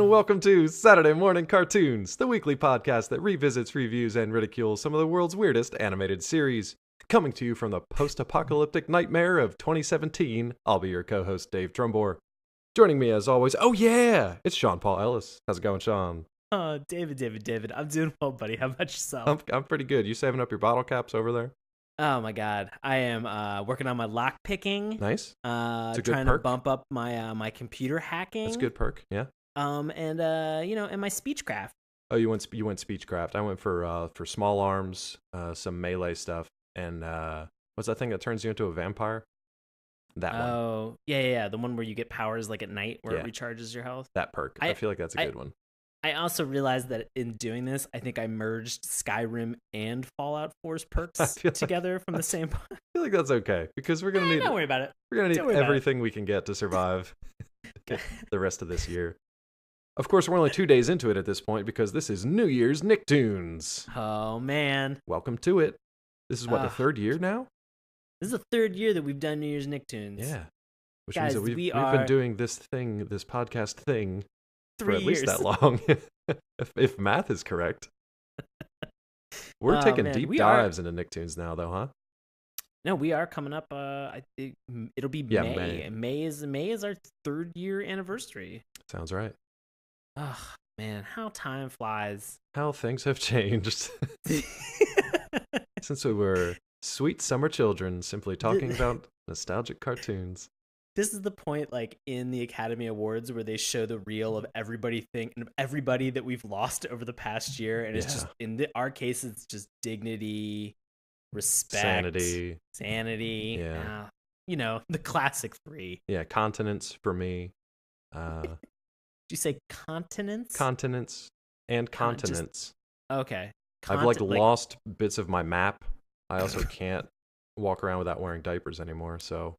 and welcome to Saturday Morning Cartoons, the weekly podcast that revisits, reviews, and ridicules some of the world's weirdest animated series. Coming to you from the post-apocalyptic nightmare of 2017, I'll be your co-host, Dave Trumbore. Joining me as always, it's Sean Paul Ellis. How's it going, Sean? Oh, David. I'm doing well, buddy. How about yourself? I'm pretty good. You saving up your bottle caps over there? Oh my God, I am working on my lock picking. Nice. It's a good trying perk. to bump up my my computer hacking. That's a good perk. Yeah. And my speechcraft. Oh, you went speechcraft. I went for small arms, some melee stuff, and what's that thing that turns you into a vampire? That one. Oh, yeah. The one where you get powers like at night where Yeah. it recharges your health. That perk. I feel like that's a good one. I also realized that in doing this, I think I merged Skyrim and Fallout 4's perks together from the same. I feel like that's okay because we're gonna need. Don't worry about it. We're gonna need everything we can get to survive the rest of this year. Of course, we're only 2 days into it at this point because this is New Year's Nicktoons. Oh man! Welcome to it. This is the third year now. This is the third year that we've done New Year's Nicktoons. Yeah, which Guys, means that we've been doing this podcast thing, for at least that long. if math is correct. We're taking deep dives into Nicktoons now, though, huh? No, we are coming up. It'll be May. May is our 3rd year anniversary. Sounds right. Oh man, how time flies. How things have changed since we were sweet summer children, simply talking about nostalgic cartoons. This is the point, like in the Academy Awards, where they show the reel of everybody that we've lost over the past year, and it's just our case, it's just dignity, respect, sanity. Yeah, the classic 3. Yeah, continence for me. Did you say continents? Continents and continents. Okay. I've lost bits of my map. I also can't walk around without wearing diapers anymore, so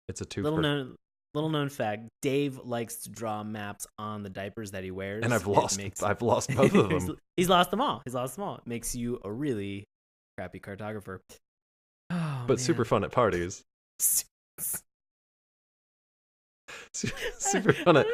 it's a twofer. Little known fact: Dave likes to draw maps on the diapers that he wears, and I've lost both of them. He's lost them all. It makes you a really crappy cartographer. Oh, but man. Super fun at parties. Super fun at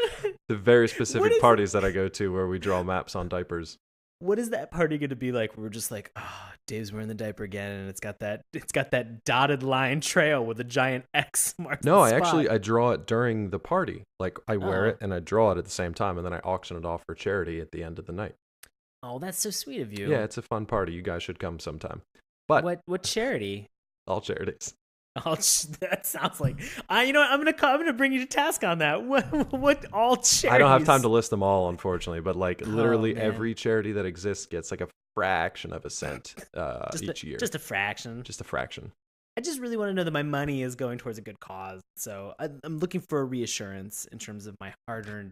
the very specific parties that I go to where we draw maps on diapers. What is that party going to be like? We're just like, oh, Dave's wearing the diaper again, and it's got that dotted line trail with a giant X mark. No, I draw it during the party. Like I wear it and I draw it at the same time, and then I auction it off for charity at the end of the night. Oh, that's so sweet of you. Yeah, it's a fun party. You guys should come sometime. But what charity? All charities. Oh, that sounds like I'm gonna bring you to task on that. What all charities? I don't have time to list them all, unfortunately, but literally every charity that exists gets like a fraction of a cent each year. Just a fraction. Just a fraction. I just really want to know that my money is going towards a good cause. So I'm looking for a reassurance in terms of my hard-earned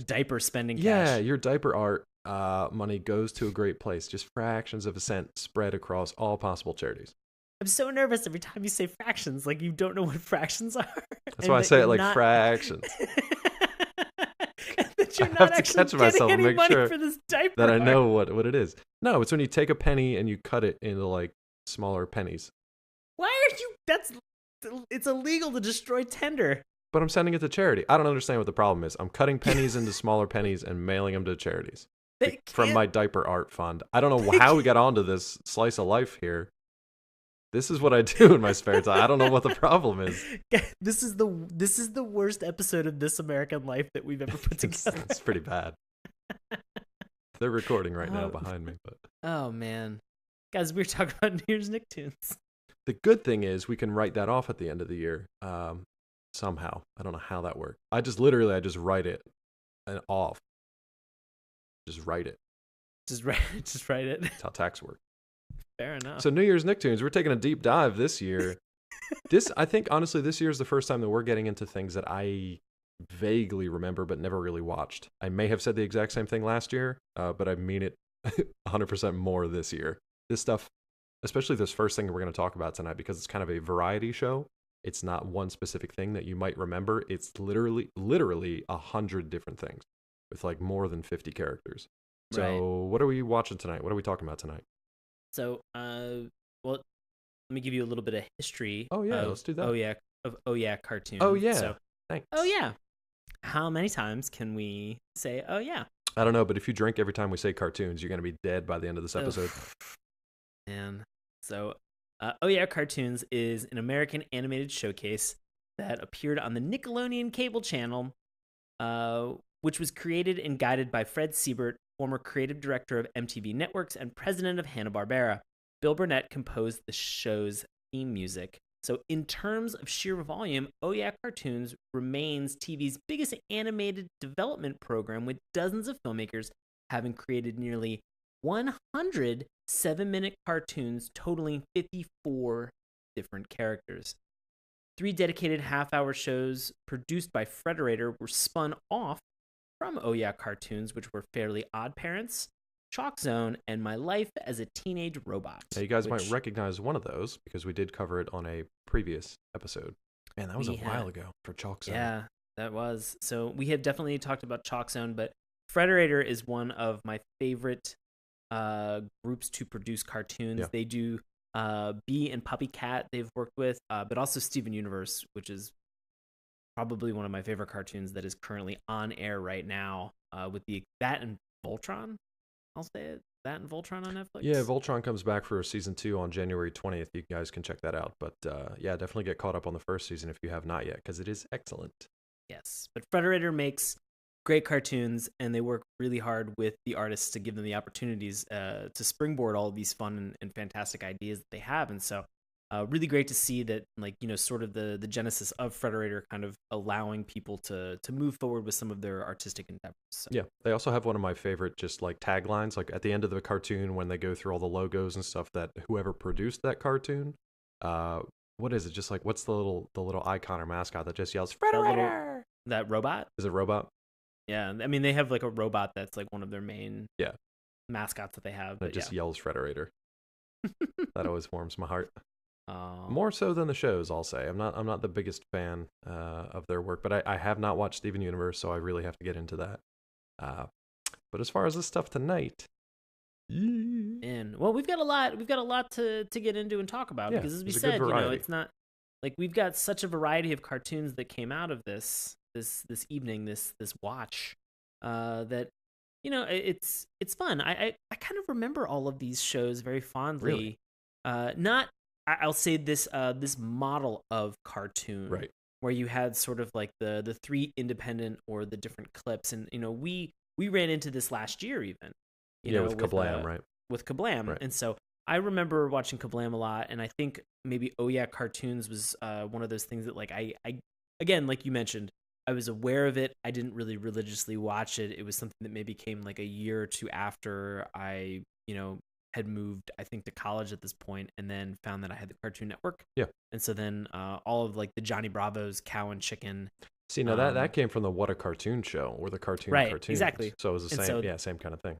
diaper spending cash. Yeah, your diaper art money goes to a great place. Just fractions of a cent spread across all possible charities. I'm so nervous every time you say fractions, like you don't know what fractions are. That's why I say it like fractions. That you're not actually getting any money for this diaper that I know what it is. No, it's when you take a penny and you cut it into like smaller pennies. Why are you? It's illegal to destroy tender. But I'm sending it to charity. I don't understand what the problem is. I'm cutting pennies into smaller pennies and mailing them to charities from my diaper art fund. I don't know how we got onto this slice of life here. This is what I do in my spare time. I don't know what the problem is. This is the worst episode of This American Life that we've ever put together. It's pretty bad. They're recording right now behind me. But oh man, guys, we were talking about New Year's Nicktoons. The good thing is we can write that off at the end of the year. Somehow, I don't know how that works. I just write it off. Just write it. Just write it. That's how tax works. Fair enough. So New Year's Nicktoons, we're taking a deep dive this year. I think honestly, this year is the first time that we're getting into things that I vaguely remember but never really watched. I may have said the exact same thing last year, but I mean it 100% more this year. This stuff, especially this first thing that we're going to talk about tonight, because it's kind of a variety show. It's not one specific thing that you might remember. It's literally 100 different things with like more than 50 characters. So What are we watching tonight? What are we talking about tonight? So, well, let me give you a little bit of history. Oh yeah, let's do that. Oh yeah, cartoon. Oh yeah, so, thanks. Oh yeah. how many times can we say, oh, yeah? I don't know, but if you drink every time we say cartoons, you're going to be dead by the end of this episode. Man. So, Oh Yeah Cartoons is an American animated showcase that appeared on the Nickelodeon cable channel, which was created and guided by Fred Siebert, former creative director of MTV Networks and president of Hanna-Barbera. Bill Burnett composed the show's theme music. So in terms of sheer volume, Oh Yeah Cartoons remains TV's biggest animated development program, with dozens of filmmakers having created nearly 100 7-minute cartoons totaling 54 different characters. 3 dedicated half-hour shows produced by Frederator were spun off from Oh Yeah Cartoons, which were Fairly Odd Parents, Chalk Zone, and My Life as a Teenage Robot. Now, you guys might recognize one of those because we did cover it on a previous episode. Man, that was a while ago for Chalk Zone. Yeah, that was. So we have definitely talked about Chalk Zone, but Frederator is one of my favorite groups to produce cartoons. Yeah. They do Bee and Puppy Cat they've worked with, but also Steven Universe, which is probably one of my favorite cartoons that is currently on air right now, with that and Voltron. I'll say it. That and Voltron on Netflix. Yeah, Voltron comes back for season 2 on January 20th. You guys can check that out. But yeah, definitely get caught up on the first season if you have not yet, because it is excellent. Yes, but Frederator makes great cartoons, and they work really hard with the artists to give them the opportunities to springboard all of these fun and fantastic ideas that they have. And so really great to see that, like, you know, sort of the genesis of Frederator kind of allowing people to move forward with some of their artistic endeavors. So. Yeah, they also have one of my favorite just like taglines, like at the end of the cartoon when they go through all the logos and stuff, that whoever produced that cartoon, what is it? Just like, what's the little icon or mascot that just yells Frederator? That robot? Is it robot? Yeah, I mean, they have like a robot that's like one of their main mascots that they have. But it just yells Frederator. That always warms my heart. Oh. More so than the shows, I'll say. I'm not the biggest fan of their work, but I have not watched Steven Universe, so I really have to get into that. But as far as this stuff tonight, and well, we've got a lot to get into and talk about, because as we said, you know, it's not like we've got such a variety of cartoons that came out of this evening, this watch, that, you know, it's fun. I kind of remember all of these shows very fondly. Really? I'll say this model of cartoon, right, where you had sort of like the 3 independent or the different clips, and you know, we ran into this last year even. You know, with Kablam, right? With Kablam, right. And so I remember watching Kablam a lot, and I think maybe Oh Yeah Cartoons was one of those things that, like, I again, like you mentioned, I was aware of it. I didn't really religiously watch it. It was something that maybe came like a year or 2 after I, you know, had moved, I think, to college at this point, and then found that I had the Cartoon Network. Yeah. And so then all of like the Johnny Bravo's Cow and Chicken. See, now that came from the What a Cartoon Show, or the cartoon right, cartoons. Exactly. So it was the same, same kind of thing.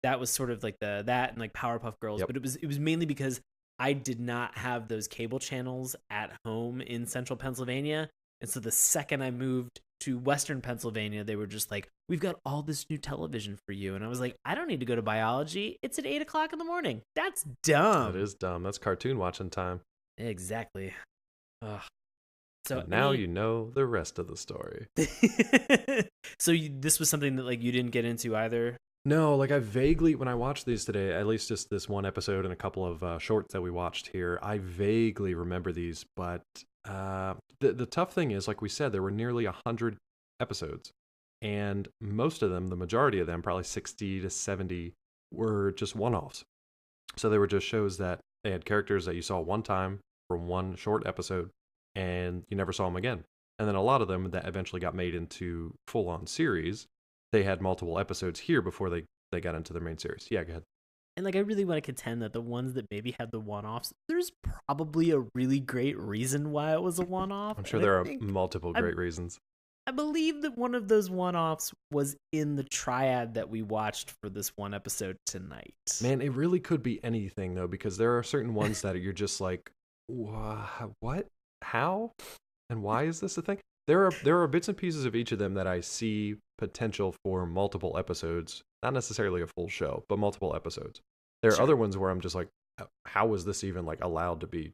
That was sort of like that and like Powerpuff Girls, but it was mainly because I did not have those cable channels at home in central Pennsylvania. And so the second I moved to Western Pennsylvania, they were just like, we've got all this new television for you. And I was like, I don't need to go to biology. It's at 8:00 in the morning. That's dumb. That is dumb. That's cartoon watching time. Exactly. Ugh. So now you know the rest of the story. So this was something that, like, you didn't get into either? No, like I vaguely, when I watched these today, at least just this one episode and a couple of shorts that we watched here, I vaguely remember these. But the tough thing is, like we said, there were nearly 100 episodes. And most of them, the majority of them, probably 60 to 70, were just one-offs. So they were just shows that they had characters that you saw one time from one short episode, and you never saw them again. And then a lot of them that eventually got made into full-on series, they had multiple episodes here before they got into their main series. Yeah, go ahead. And like, I really want to contend that the ones that maybe had the one-offs, there's probably a really great reason why it was a one-off. I'm sure there are multiple great reasons. I believe that one of those one-offs was in the triad that we watched for this one episode tonight. Man, it really could be anything, though, because there are certain ones that you're just like, what? How? And why is this a thing? There are bits and pieces of each of them that I see potential for multiple episodes. Not necessarily a full show, but multiple episodes. There are other ones where I'm just like, how is this even like allowed to be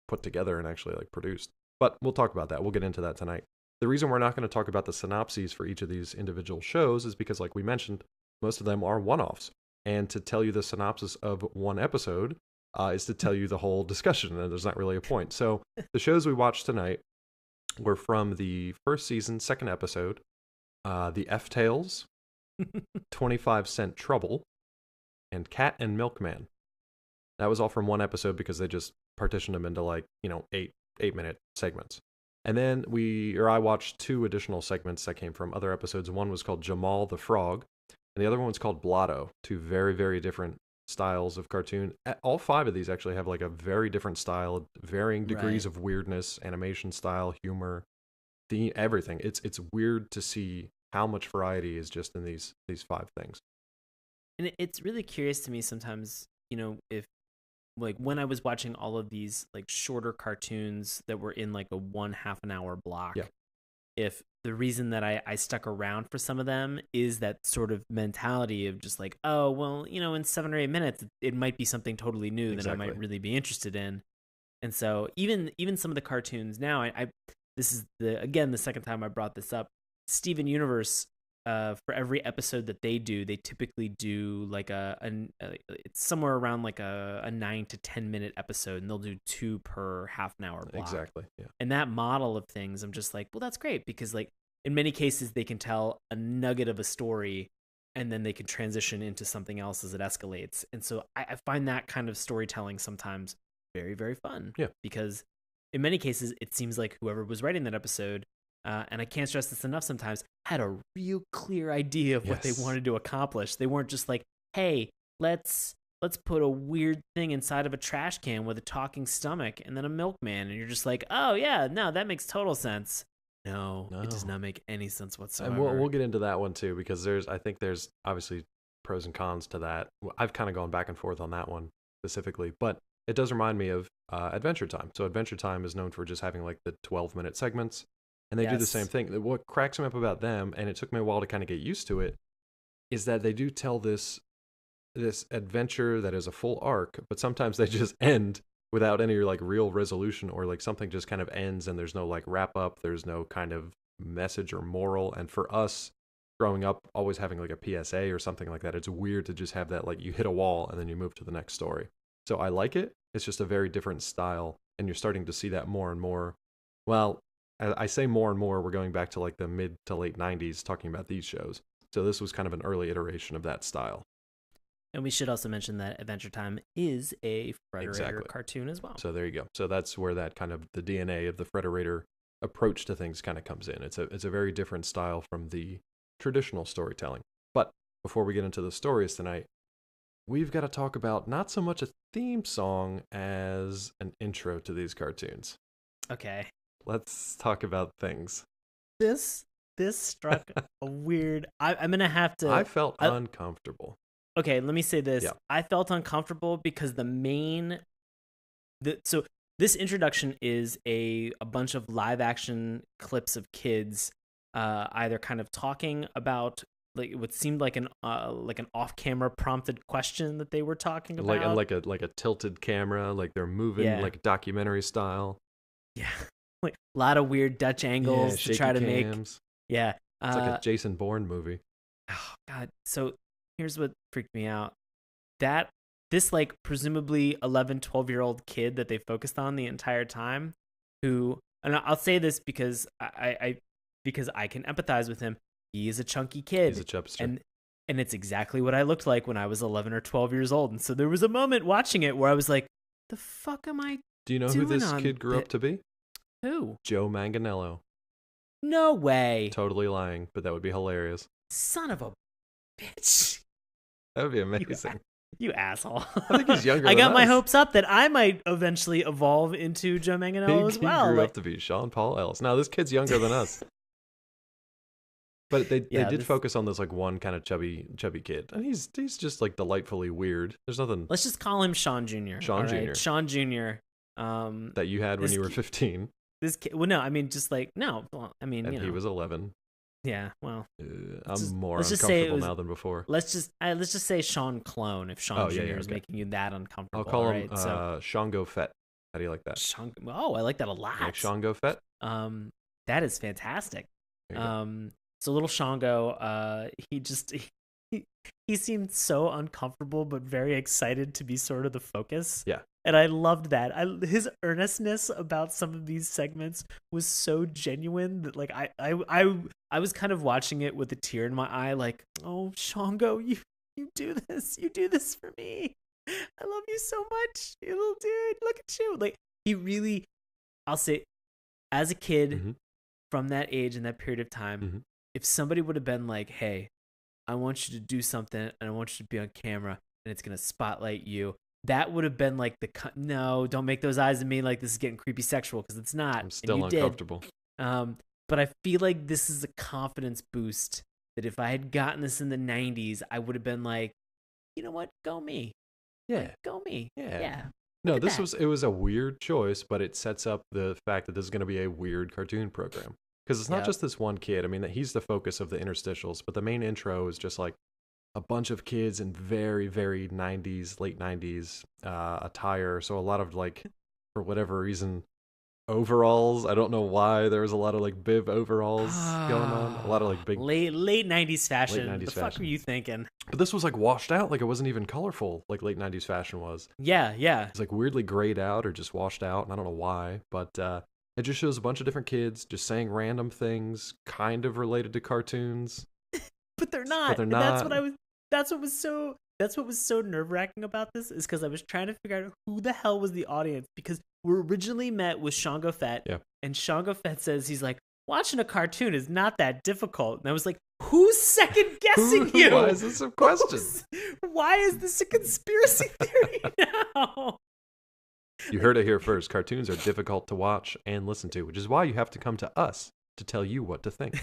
put together and actually like produced? But we'll talk about that. We'll get into that tonight. The reason we're not going to talk about the synopses for each of these individual shows is because, like we mentioned, most of them are one-offs. And to tell you the synopsis of one episode is to tell you the whole discussion, and there's not really a point. So the shows we watched tonight were from the first season, second episode, The F-Tales, 25-Cent Trouble, and Cat and Milkman. That was all from one episode because they just partitioned them into like, 8-minute segments. And then I watched 2 additional segments that came from other episodes. One was called Jamal the Frog, and the other one was called Blotto. 2 very, very different styles of cartoon. All 5 of these actually have like a very different style, varying degrees of weirdness, animation style, humor, theme, everything. It's weird to see how much variety is just in these 5 things. And it's really curious to me sometimes, if like when I was watching all of these like shorter cartoons that were in like a 1/2 an hour block, if the reason that I stuck around for some of them is that sort of mentality of just like, oh, well, in 7 or 8 minutes, it might be something totally new that I might really be interested in. And so even some of the cartoons now, I this is the second time I brought this up. Steven Universe, for every episode that they do, they typically do like it's somewhere around like a 9 to 10 minute episode, and they'll do 2 per half an hour block. Exactly. Yeah. And that model of things, I'm just like, well, that's great, because like in many cases they can tell a nugget of a story and then they can transition into something else as it escalates. And so I find that kind of storytelling sometimes very, very fun. Yeah. Because in many cases it seems like whoever was writing that episode, and I can't stress this enough sometimes, had a real clear idea of what they wanted to accomplish. They weren't just like, hey, let's put a weird thing inside of a trash can with a talking stomach and then a milkman. And you're just like, oh, yeah, no, that makes total sense. No, it does not make any sense whatsoever. And we'll get into that one too, because I think there's obviously pros and cons to that. I've kind of gone back and forth on that one specifically, but it does remind me of Adventure Time. So Adventure Time is known for just having like the 12-minute segments. And they do the same thing. What cracks me up about them, and it took me a while to kind of get used to it, is that they do tell this adventure that is a full arc, but sometimes they just end without any like real resolution, or like something just kind of ends and there's no like wrap up, there's no kind of message or moral. And for us growing up, always having like a PSA or something like that, it's weird to just have that, like you hit a wall and then you move to the next story. So I like it. It's just a very different style, and you're starting to see that more and more. Well, I say more and more, we're going back to like the mid to late 90s talking about these shows. So this was kind of an early iteration of that style. And we should also mention that Adventure Time is a Frederator cartoon as well. So there you go. So that's where that kind of the DNA of the Frederator approach to things kind of comes in. It's a very different style from the traditional storytelling. But before we get into the stories tonight, we've got to talk about not so much a theme song as an intro to these cartoons. Okay. Let's talk about things. This struck a weird... I'm going to have to... I felt uncomfortable. Okay, let me say this. Yeah. I felt uncomfortable because so this introduction is a bunch of live action clips of kids either kind of talking about like what seemed like an off-camera prompted question that they were talking about. Like a tilted camera, like they're moving like documentary style. Yeah. Like a lot of weird Dutch angles to try to cams. make. Yeah. It's like a Jason Bourne movie. Oh God. So here's what freaked me out. This like presumably 11, 12-year-old kid that they focused on the entire time, who, and I'll say this because I can empathize with him. He is a chunky kid. He's a chubster. And it's exactly what I looked like when I was 11 or 12 years old. And so there was a moment watching it where I was like, the fuck am I Do you know who this kid grew up to be? Who? Joe Manganiello. No way. Totally lying, but that would be hilarious. Son of a bitch. That would be amazing. You asshole. I think he's younger I got than my us. hopes up that I might eventually evolve into Joe Manganiello as well. He grew up to be Sean Paul Ellis. Now, this kid's younger than us. But they did focus on this like one kind of chubby kid. And he's just like delightfully weird. There's nothing. Let's just call him Sean Jr. Sean Jr. Right? Sean Jr. That you had when you were 15. This kid, well, no, I mean, just like, no, I mean, and he was 11. Yeah, well, I'm more uncomfortable now than before. Let's just say Sean Clone if Sean Jr. is making you that uncomfortable. I'll call him Shango Fett. How do you like that? I like that a lot. Like Shango Fett? That is fantastic. There you go. So little Shango, he seemed so uncomfortable but very excited to be sort of the focus. Yeah. And I loved that. His earnestness about some of these segments was so genuine that like I was kind of watching it with a tear in my eye, like, oh Shango, you do this for me. I love you so much, you little dude. Look at you. Like he really, I'll say, as a kid Mm-hmm. from that age and that period of time, Mm-hmm. if somebody would have been like, hey, I want you to do something and I want you to be on camera and it's going to spotlight you, that would have been like no, don't make those eyes at me like this is getting creepy sexual, because it's not. I'm still uncomfortable. But I feel like this is a confidence boost that if I had gotten this in the 90s, I would have been like, you know what? Go me. Yeah. Like, go me. Yeah. Look No, at that. it was a weird choice, but it sets up the fact that this is going to be a weird cartoon program. Because it's not Yep. just this one kid. I mean, he's the focus of the interstitials, but the main intro is just like a bunch of kids in very, very 90s, late 90s attire. So a lot of like, for whatever reason, overalls. I don't know why. There was a lot of like bib overalls going on. A lot of like big late 90s fashion. late 90s The fuck fashion. are you thinking? But this was like washed out. Like it wasn't even colorful like late 90s fashion was. Yeah. It's like weirdly grayed out or just washed out, and I don't know why, but it just shows a bunch of different kids just saying random things, kind of related to cartoons. But they're not. But they're And not. That's what was so nerve-wracking about this, is because I was trying to figure out who the hell was the audience, because we're originally met with Shango Fett, Yeah. and Shango Fett says, he's like, watching a cartoon is not that difficult. And I was like, who's second guessing you? Why is this a question? Why is this a conspiracy theory now? You heard it here first. Cartoons are difficult to watch and listen to, which is why you have to come to us to tell you what to think.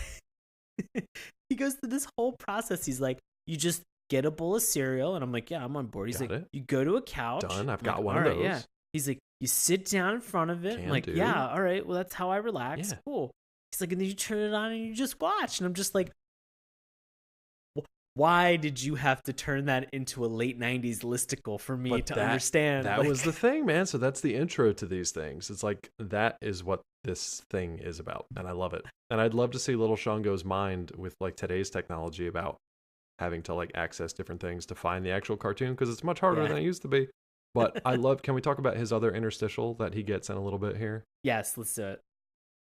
He goes through this whole process. He's like, you just get a bowl of cereal, and I'm like, yeah, I'm on board. He's Got like, it. you go to a couch. Done. I've I'm got like, one of "All right, those. Yeah. He's like, you sit down in front of it. I'm Can like, do. yeah, all right. Well, that's how I relax. Yeah. Cool. He's like, and then you turn it on and you just watch. And I'm just like, why did you have to turn that into a late 90s listicle for me But to that- understand? That Like, was the thing, man. So that's the intro to these things. It's like that is what this thing is about, and I love it. And I'd love to see little Shango's mind with like today's technology about having to like access different things to find the actual cartoon, because it's much harder Yeah. than it used to be. But I love. Can we talk about his other interstitial that he gets in a little bit here? yes, let's do it.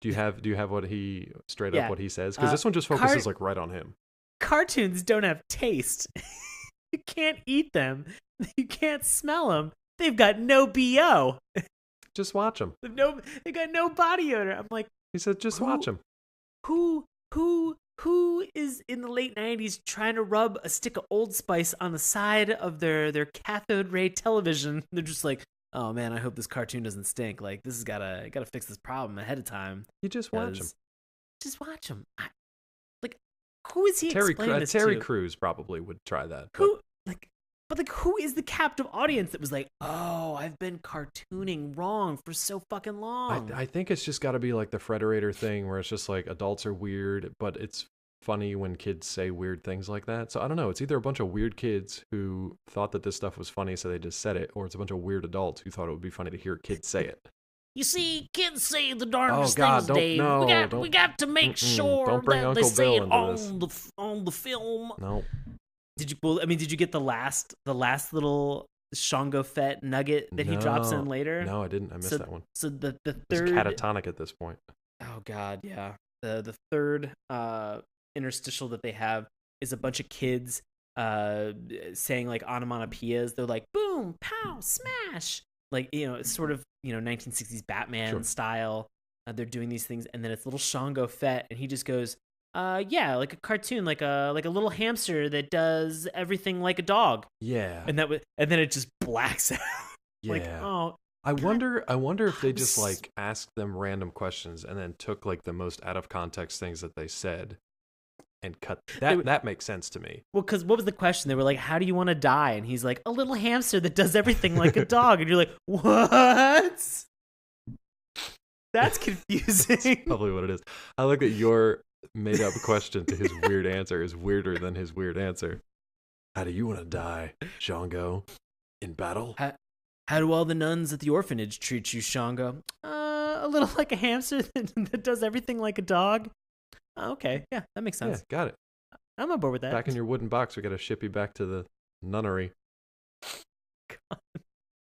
Do you have what he straight Yeah. up what he says? Because this one just focuses like right on him. Cartoons don't have taste. You can't eat them. You can't smell them. They've got no BO. Just watch him. They got no body odor. I'm like, He said, just Who- watch him. who is in the late 90s trying to rub a stick of Old Spice on the side of their cathode ray television? They're just like, oh man, I hope this cartoon doesn't stink. Like, this has gotta fix this problem ahead of time. You just watch him. Just watch him. Like, who is he explaining this Terry to? Crews probably would try that. but- Who who is the captive audience that was like, oh, I've been cartooning wrong for so fucking long? I think it's just got to be like the Frederator thing, where it's just like adults are weird, but it's funny when kids say weird things like that. So I don't know. It's either a bunch of weird kids who thought that this stuff was funny, so they just said it, or it's a bunch of weird adults who thought it would be funny to hear kids say it. You see, kids say the darndest Oh, God, things, don't- Dave. no, we got to make sure don't bring that they Uncle say Bill it into this. on the film. No, Did you get the last little Shango Fett nugget that he drops in later? No, I didn't. I missed So- that one. So the It's third catatonic at this point. Oh God, yeah. The third interstitial that they have is a bunch of kids saying like onomatopoeias. They're like boom, pow, smash. Like, it's sort of 1960s Batman Sure. style. They're doing these things, and then it's little Shango Fett, and he just goes, yeah, like a cartoon, like a little hamster that does everything like a dog. Yeah. And then it just blacks out. Yeah. Like, oh, I wonder if they just s- like asked them random questions and then took like the most out of context things that they said and cut that. That makes sense to me. well, because what was the question? They were like, how do you want to die? And he's like, a little hamster that does everything like a dog. And you're like, what? That's confusing. Probably what it is. I like that your made up question to his weird answer is weirder than his weird answer. How do you want to die, Shango? In battle? How do all the nuns at the orphanage treat you, Shango? a little like a hamster that does everything like a dog. Oh, okay, yeah, that makes sense. Yeah, got it. I'm on board with that. Back in your wooden box, we got to ship you back to the nunnery.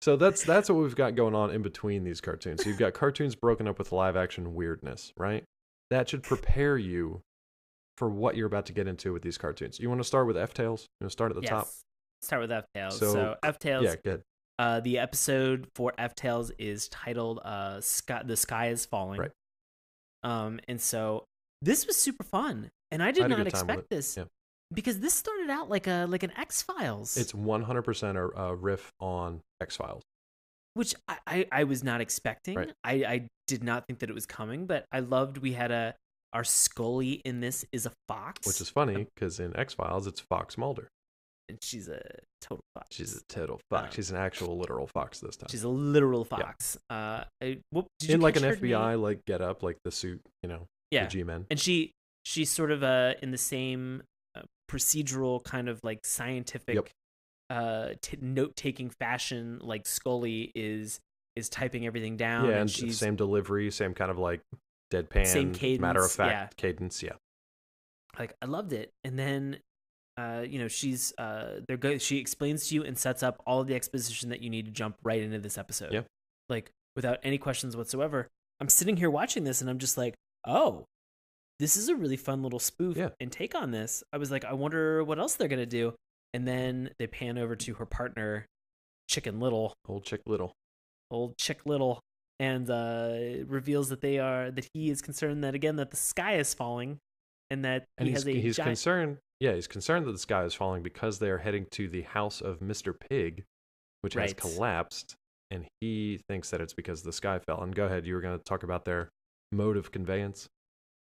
So that's what we've got going on in between these cartoons. So you've got cartoons broken up with live action weirdness, right? That should prepare you for what you're about to get into with these cartoons. You want to start with F-Tails? You want to start at the top? Start with F-Tails. So F-Tails. Yeah, good. The episode for F-Tails is titled "The Sky Is Falling." Right. And so this was super fun, and I did not expect this because this started out like an X-Files. It's 100% a riff on X-Files, which I was not expecting. Right. I did not think that it was coming, but I loved we had our Scully in this is a fox, which is funny because in X-Files it's Fox Mulder. And she's a total fox. She's a total fox. She's an actual literal fox this time. She's a literal fox. Yeah. Did you in like an her FBI name? like get up, like the suit, the G-Men. And she's sort of in the same procedural kind of like scientific note-taking fashion like Scully is typing everything down. Yeah, and she's same delivery, same kind of like deadpan, same cadence, matter of fact cadence. Yeah, like I loved it. And then she's she explains to you and sets up all of the exposition that you need to jump right into this episode. Yeah, like without any questions whatsoever. I'm sitting here watching this and I'm just like, oh, this is a really fun little spoof and take on this. I was like, I wonder what else they're gonna do. And then they pan over to her partner, Chicken Little, old Chick Little, and reveals that he is concerned that the sky is falling, and that he's concerned. Yeah, he's concerned that the sky is falling because they are heading to the house of Mr. Pig, which has collapsed, and he thinks that it's because the sky fell. And go ahead, you were going to talk about their mode of conveyance.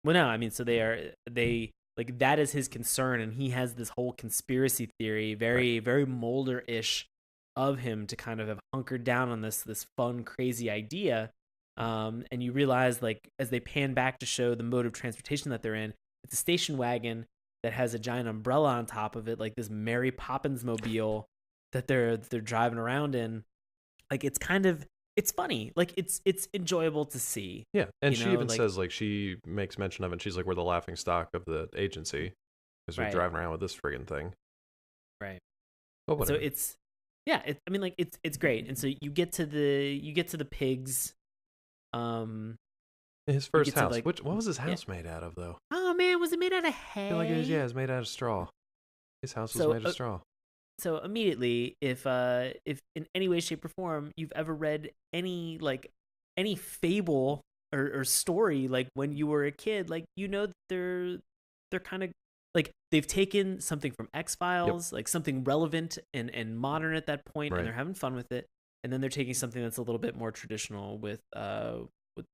Well, no, I mean, so they like that is his concern, and he has this whole conspiracy theory, very Mulder-ish, of him to kind of have hunkered down on this fun, crazy idea. And you realize, like, as they pan back to show the mode of transportation that they're in, it's a station wagon that has a giant umbrella on top of it, like this Mary Poppins mobile that they're driving around in. Like, it's funny. Like, it's enjoyable to see. Yeah, and she even says, like, she makes mention of it. And she's like, we're the laughing stock of the agency because we're driving around with this friggin' thing. Right. But whatever. So it's great. And so you get to the pigs. His first house. What was his house made out of, though? Oh man, was it made out of hay? I feel like it was made out of straw. His house was made of straw. So immediately, if in any way, shape, or form you've ever read any fable or story, like when you were a kid, like that they're kind of like they've taken something from X-Files, like something relevant and modern at that point, and they're having fun with it, and then they're taking something that's a little bit more traditional with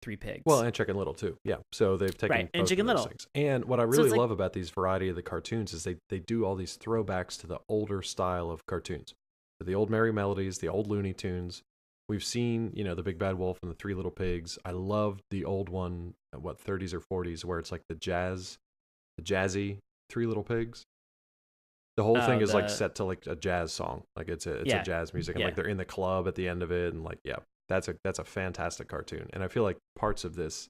Three Pigs. Well, and Chicken Little too. Yeah. So they've taken and Chicken Little things. And what I really love about these variety of the cartoons is they do all these throwbacks to the older style of cartoons. The old Merry Melodies, the old Looney Tunes. We've seen, the Big Bad Wolf and the Three Little Pigs. I loved the old one, 30s or 40s, where it's like the jazzy Three Little Pigs. The whole thing is like set to like a jazz song. Like it's a jazz music, and like they're in the club at the end of it, and like that's a fantastic cartoon. And I feel like parts of this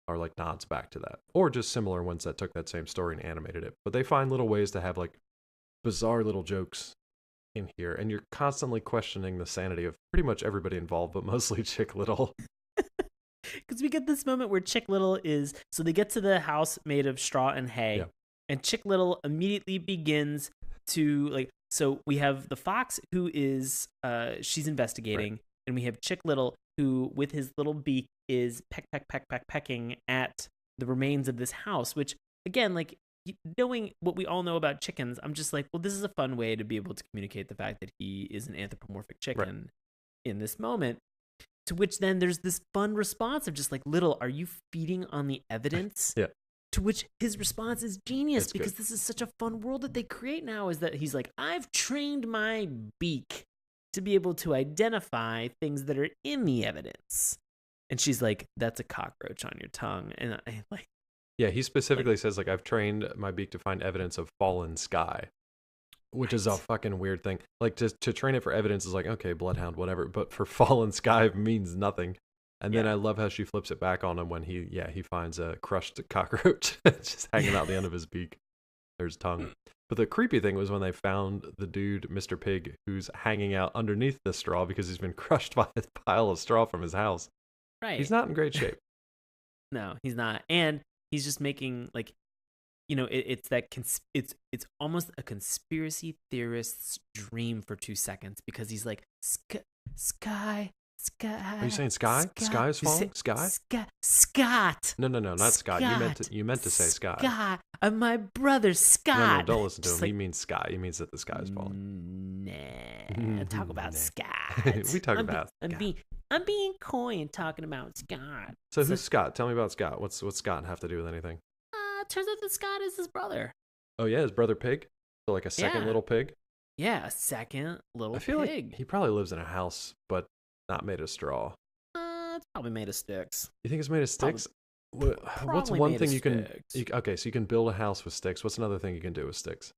are like nods back to that, or just similar ones that took that same story and animated it. But they find little ways to have like bizarre little jokes in here, and you're constantly questioning the sanity of pretty much everybody involved, but mostly Chick Little. Because we get this moment where Chick Little so they get to the house made of straw and hay, and Chick Little immediately begins to so we have the fox who is she's investigating, and we have Chick Little who with his little beak is pecking at the remains of this house, which again, like, knowing what we all know about chickens, I'm just like, well, this is a fun way to be able to communicate the fact that he is an anthropomorphic chicken in this moment. To which then there's this fun response of just like, Little, are you feeding on the evidence? To which his response is genius, because this is such a fun world that they create now, is that he's like, I've trained my beak to be able to identify things that are in the evidence. And she's like, that's a cockroach on your tongue. And I like, yeah, he specifically says, like, I've trained my beak to find evidence of fallen sky, which is a fucking weird thing. Like, to train it for evidence is like, okay, bloodhound, whatever. But for fallen sky means nothing. And then I love how she flips it back on him when he finds a crushed cockroach just hanging out the end of his beak. There's tongue. But the creepy thing was when they found the dude, Mr. Pig, who's hanging out underneath the straw because he's been crushed by a pile of straw from his house. Right. He's not in great shape. No, he's not. And he's just making like, it's that it's almost a conspiracy theorist's dream for 2 seconds, because he's like, sky. Are you saying sky? Sky is falling? Sky? Scott. No, not Scott. You meant to say Scott. Scott. My brother Scott. No, don't listen to him. Like, he means sky. He means that the sky is falling. Nah. Talk about Scott. We talk about Scott. I'm being coy and talking about Scott. So who's Scott? Tell me about Scott. What's Scott have to do with anything? Turns out that Scott is his brother. Oh yeah, his brother Pig. So like a second little pig. Yeah, a second little pig. I feel like he probably lives in a house, but not made of straw. It's probably made of sticks. You think it's made of sticks? What's one thing you can? Okay, so you can build a house with sticks. What's another thing you can do with sticks?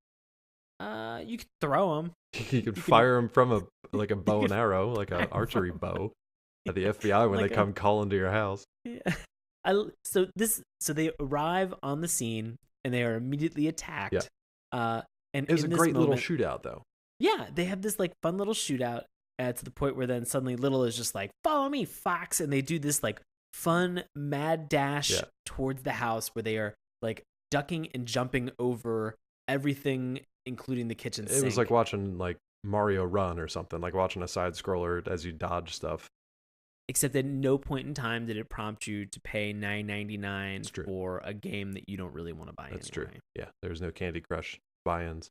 You can throw them. You can fire them from a bow and arrow, like an archery bow, at the FBI when they come calling to your house. Yeah. So they arrive on the scene and they are immediately attacked. Yeah. And it was a great little shootout, though. Yeah, they have this like fun little shootout to the point where then suddenly Little is just like, "Follow me, Fox," and they do this like fun mad dash towards the house where they are like ducking and jumping over everything, including the kitchen sink. It was like watching like Mario Run or something, like watching a side scroller as you dodge stuff. Except at no point in time did it prompt you to pay $9.99 for a game that you don't really want to buy. That's true. Yeah, there's no Candy Crush buy-ins.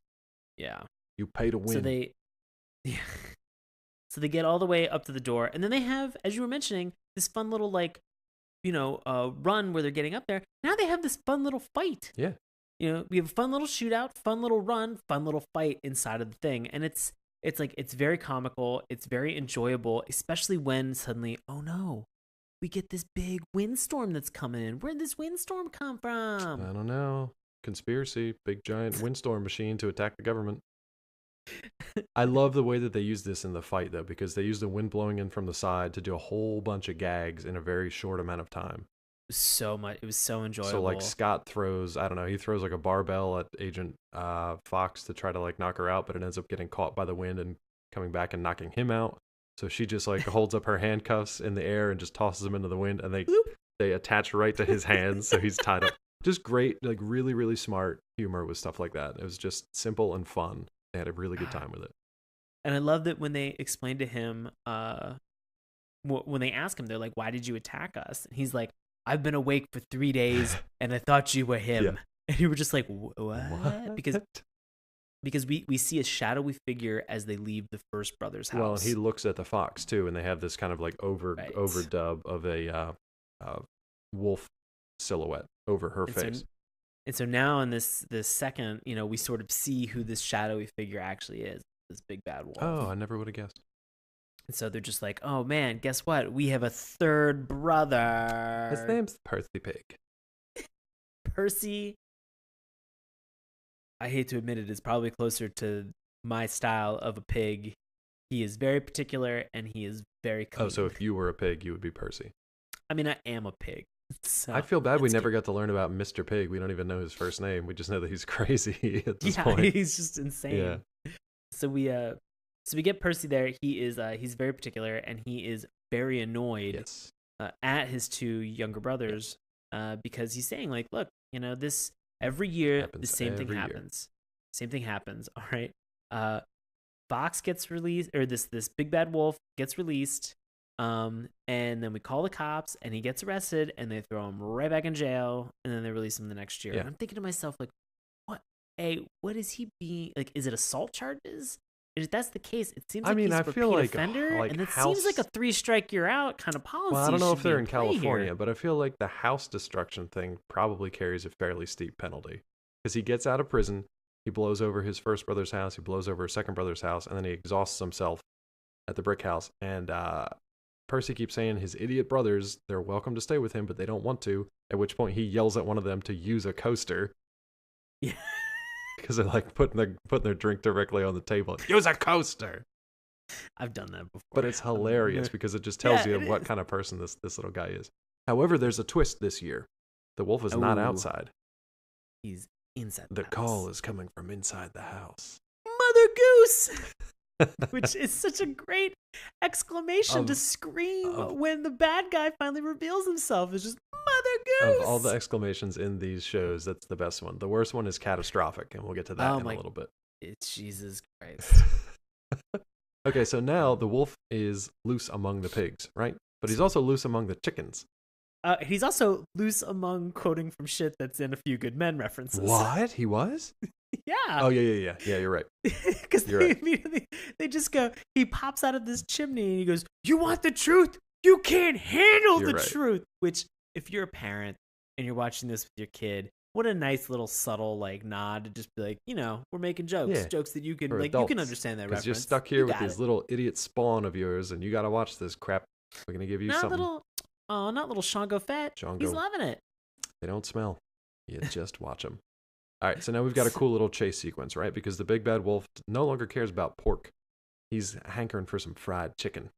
Yeah, you pay to win. So they get all the way up to the door, and then they have, as you were mentioning, this fun little like, run where they're getting up there. Now they have this fun little fight. Yeah. We have a fun little shootout, fun little run, fun little fight inside of the thing, and it's very comical. It's very enjoyable, especially when suddenly, oh no, we get this big windstorm that's coming in. Where'd this windstorm come from? I don't know. Conspiracy, big giant windstorm machine to attack the government. I love the way that they use this in the fight, though, because they use the wind blowing in from the side to do a whole bunch of gags in a very short amount of time. So much. It was so enjoyable. So like Scott throws, I don't know, he throws like a barbell at Agent Fox to try to like knock her out, but it ends up getting caught by the wind and coming back and knocking him out. So she just like holds up her handcuffs in the air and just tosses him into the wind, and they attach right to his hands, so he's tied up. Just great, like really, really smart humor with stuff like that. It was just simple and fun. They had a really good time with it. And I love that when they explain to him, when they ask him, they're like, "Why did you attack us?" And he's like, "I've been awake for 3 days and I thought you were him." Yeah. And you were just like, what? Because we see a shadowy figure as they leave the first brother's house. Well, and he looks at the fox too, and they have this kind of like overdub of a wolf silhouette over her face. So now in this second, we sort of see who this shadowy figure actually is, this big bad wolf. Oh, I never would have guessed. And so they're just like, oh man, guess what? We have a third brother. His name's Percy Pig. Percy, I hate to admit it, is probably closer to my style of a pig. He is very particular and he is very clean. Oh, so if you were a pig, you would be Percy. I mean, I am a pig. So I feel bad we never got to learn about Mr. Pig. We don't even know his first name. We just know that he's crazy at this point. Yeah, he's just insane. Yeah. So we get Percy there. He is he's very particular and he is very annoyed at his 2 younger brothers because he's saying like, look, this every year the same thing happens. Same thing happens. All right. Fox gets released, or this big bad wolf gets released. And then we call the cops and he gets arrested and they throw him right back in jail and then they release him the next year. Yeah. And I'm thinking to myself, like, what is he being like? Is it assault charges? If that's the case, it seems like he's a repeat offender, and it seems like a 3-strike you're out kind of policy. Well, I don't know if they're in California, but I feel like the house destruction thing probably carries a fairly steep penalty because he gets out of prison, he blows over his first brother's house, he blows over his second brother's house, and then he exhausts himself at the brick house. And Percy keeps saying his idiot brothers, they're welcome to stay with him, but they don't want to. At which point he yells at one of them to use a coaster. Yeah. Because they're like putting their drink directly on the table. Use a coaster. I've done that before. But it's hilarious because it just tells you what kind of person this little guy is. However, there's a twist this year. The wolf is not outside. He's inside the call is coming from inside the house. Mother Goose! Which is such a great exclamation to scream when the bad guy finally reveals himself. It's just, Mother Goose! Of all the exclamations in these shows, that's the best one. The worst one is catastrophic, and we'll get to that in a little bit. It's Jesus Christ. Okay, so now the wolf is loose among the pigs, right? But he's also loose among the chickens. He's also loose among quoting from shit that's in A Few Good Men references. What? He was? Yeah. Oh, yeah. Yeah, you're right. Because they just go, he pops out of this chimney and he goes, you want the truth? You can't handle the truth. Which, if you're a parent and you're watching this with your kid, what a nice little subtle nod to just be like, we're making jokes. Yeah. Jokes that you can you can understand that reference. Because you're stuck here with these little idiot spawn of yours and you got to watch this crap. We're going to give you something. Not little Shango Fett. He's loving it. They don't smell. You just watch them. All right, so now we've got a cool little chase sequence, right? Because the big bad wolf no longer cares about pork. He's hankering for some fried chicken.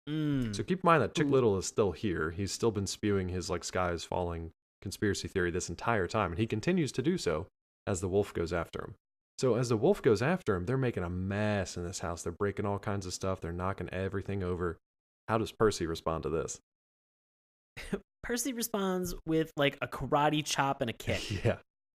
So keep in mind that Chick Little is still here. He's still been spewing his sky is falling conspiracy theory this entire time, and he continues to do so as the wolf goes after him. So as the wolf goes after him, they're making a mess in this house. They're breaking all kinds of stuff. They're knocking everything over. How does Percy respond to this? Percy responds with a karate chop and a kick. Yeah.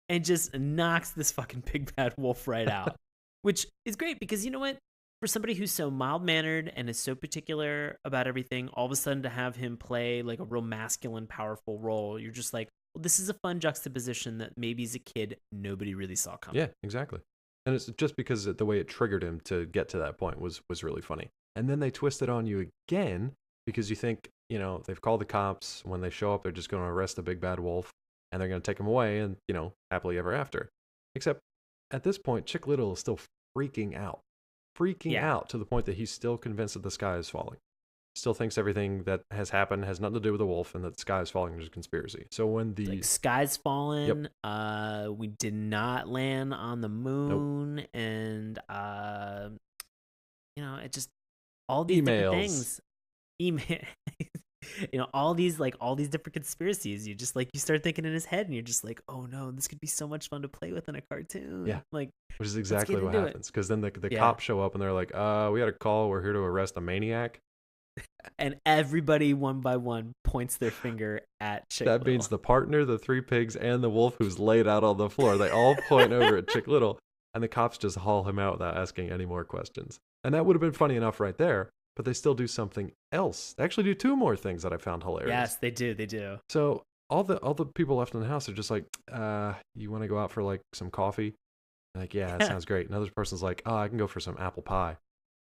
And just knocks this fucking big bad wolf right out. Which is great because you know what? For somebody who's so mild-mannered and is so particular about everything, all of a sudden to have him play a real masculine, powerful role, you're just like, well, this is a fun juxtaposition that maybe as a kid, nobody really saw coming. Yeah, exactly. And it's just because the way it triggered him to get to that point was really funny. And then they twist it on you again because you think, they've called the cops. When they show up, they're just going to arrest the big bad wolf. And they're going to take him away and, happily ever after. Except at this point, Chick Little is still freaking out to the point that he's still convinced that the sky is falling. Still thinks everything that has happened has nothing to do with the wolf and that the sky is falling is a conspiracy. So when the sky's fallen, we did not land on the moon, and it just all these different things. All these different conspiracies. You just you start thinking in his head, and you're just like, oh no, this could be so much fun to play with in a cartoon. Yeah, which is exactly what happens. Because then the cops show up and they're like, we had a call. We're here to arrest a maniac. And everybody one by one points their finger at Chick Little. That means the partner, the three pigs, and the wolf who's laid out on the floor. They all point over at Chick Little, and the cops just haul him out without asking any more questions. And that would have been funny enough right there. But they still do something else. They actually do two more things that I found hilarious. Yes, they do. They do. So all the people left in the house are just like, you want to go out for some coffee? Yeah, that sounds great. Another person's like, oh, I can go for some apple pie.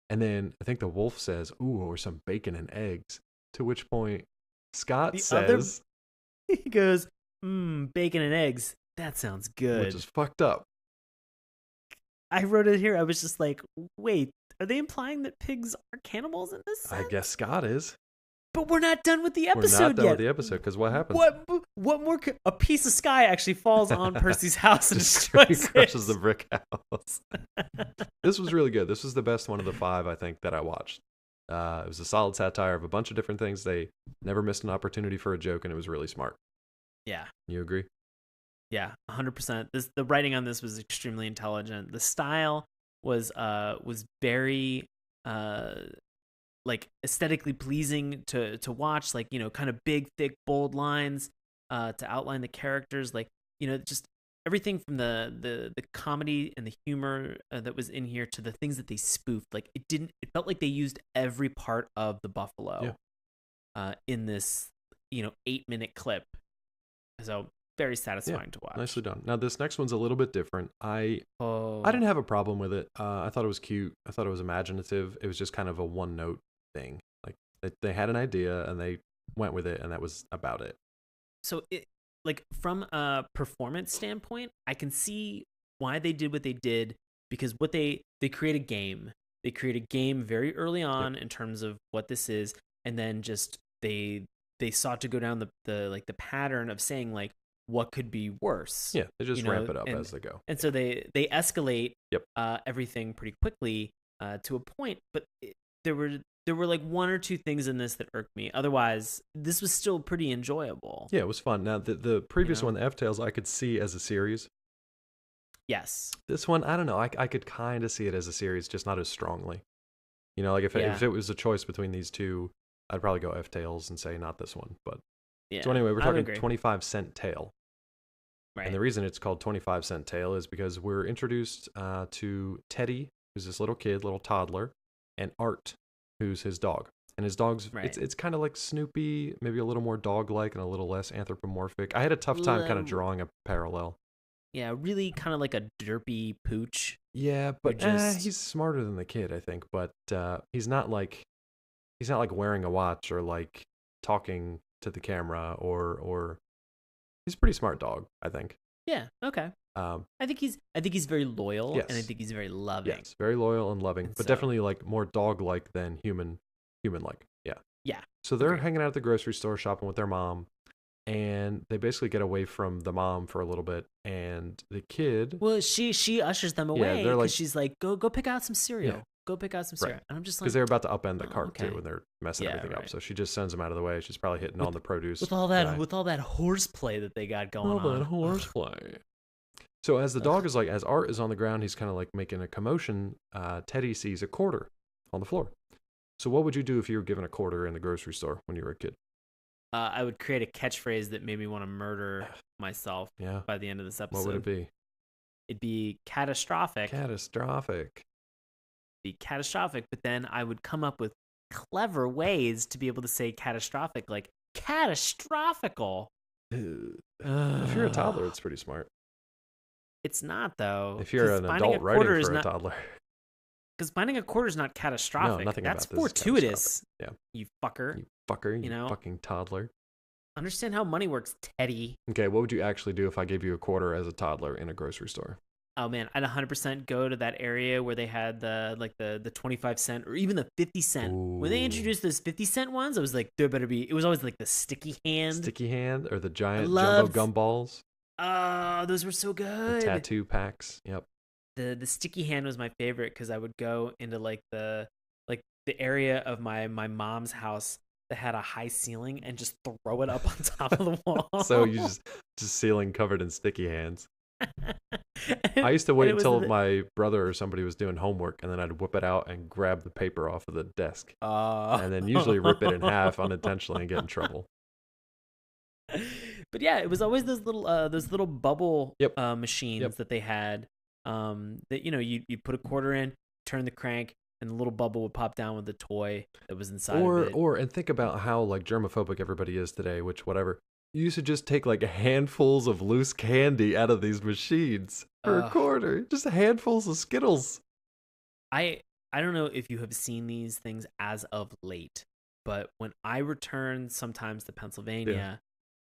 And then I think the wolf says, ooh, or some bacon and eggs. To which point Scott says, he goes, bacon and eggs. That sounds good. Which is fucked up. I wrote it here. I was just like, wait, are they implying that pigs are cannibals in this sense? I guess Scott is. But we're not done with the episode yet. We're not done with the episode, because what happens? What more? A piece of sky actually falls on Percy's house and destroys crushes the brick house. This was really good. This was the best one of the 5, I think, that I watched. It was a solid satire of a bunch of different things. They never missed an opportunity for a joke, and it was really smart. Yeah. You agree? Yeah, 100%. The writing on this was extremely intelligent. The style was very aesthetically pleasing to watch, kind of big, thick, bold lines to outline the characters, just everything from the comedy and the humor that was in here to the things that they spoofed. It felt like they used every part of the buffalo in this 8-minute clip. So very satisfying to watch. Nicely done. Now this next one's a little bit different. I didn't have a problem with it. I thought it was cute. I thought it was imaginative. It was just kind of a one-note thing. They had an idea and they went with it, and that was about it. So from a performance standpoint, I can see why they did what they did, because what they create a game. They create a game very early on in terms of what this is, and then just they sought to go down the pattern of saying what could be worse. Yeah, they just ramp it up as they go. And so they escalate everything pretty quickly to a point, but there were like one or two things in this that irked me. Otherwise, this was still pretty enjoyable. Yeah, it was fun. Now the previous You know? one, the F-Tales, I could see as a series. Yes. This one, I don't know. I could kind of see it as a series, just not as strongly. You know, like if Yeah. it was a choice between these two, I'd probably go F-Tales and say not this one. But Yeah. so anyway, we're I would talking agree. 25-cent Tale. Right. And the reason it's called 25-cent Tale is because we're introduced to Teddy, who's this little kid, little toddler, and Art, who's his dog. And his dog's, Right. it's kind of like Snoopy, maybe a little more dog-like and a little less anthropomorphic. I had a tough time kind of drawing a parallel. Yeah, really kind of like a derpy pooch. Yeah, Or but just he's smarter than the kid, I think. But he's not like wearing a watch or like talking to the camera or he's a pretty smart dog, I think. yeah, okay. I think he's very loyal, and I Yes. think he's very loving. Yes, very loyal and loving, And but so- definitely like more dog-like than human-like. Yeah. Yeah. So they're Agreed. hanging out at the grocery store shopping with their mom, and they basically get away from the mom for a little bit, and the kid. Well, she ushers them away they're because like- she's like, go pick out some cereal. Yeah. Go pick out some Right. cereal. And I'm just like, Because they're about to upend the Oh, cart okay. too, and they're messing Yeah, everything up. right. So she just sends them out of the way. She's probably hitting on the produce with all that guy. horseplay that they got going All on. that horseplay. So as the dog is like, as Art is on the ground, he's kind of like making a commotion. Teddy sees a quarter on the floor. So what would you do if you were given a quarter in the grocery store when you were a kid? I would create a catchphrase that made me want to murder myself Yeah. by the end of this episode. What would it be? It'd be catastrophic. Catastrophic. But then I would come up with clever ways to be able to say catastrophic, like catastrophical. If you're a toddler, it's pretty smart. It's not though. If you're 'cause an finding adult writing quarter is for a not- toddler. Because finding a quarter is not catastrophic. No, nothing That's about this is fortuitous. catastrophic. You fucker. You fucker, you know? fucking toddler. Understand how money works, Teddy. Okay, what would you actually do if I gave you a quarter as a toddler in a grocery store? Oh man, I'd 100% go to that area where they had the 25-cent or even the 50-cent. When they Ooh. introduced those 50-cent ones, I was like, there better be. It was always like the sticky hand. Sticky hand or the giant loved- jumbo gumballs? Oh, those were so The good. tattoo packs. Yep. The sticky hand was my favorite because I would go into like the area of my mom's house that had a high ceiling and just throw it up on top of the wall. So you just ceiling covered in sticky hands. And- I used to and wait it was until the- my brother or somebody was doing homework, and then I'd whip it out and grab the paper off of the desk, and then usually rip it in half unintentionally and get in trouble. But yeah, it was always those little bubble Yep. machines Yep. that they had. That you put a quarter in, turn the crank, and the little bubble would pop down with the toy that was inside of it. And think about how like germophobic everybody is today, which whatever. You used to just take like handfuls of loose candy out of these machines for a Ugh. quarter. Just handfuls of Skittles. I don't know if you have seen these things as of late, but when I return sometimes to Pennsylvania,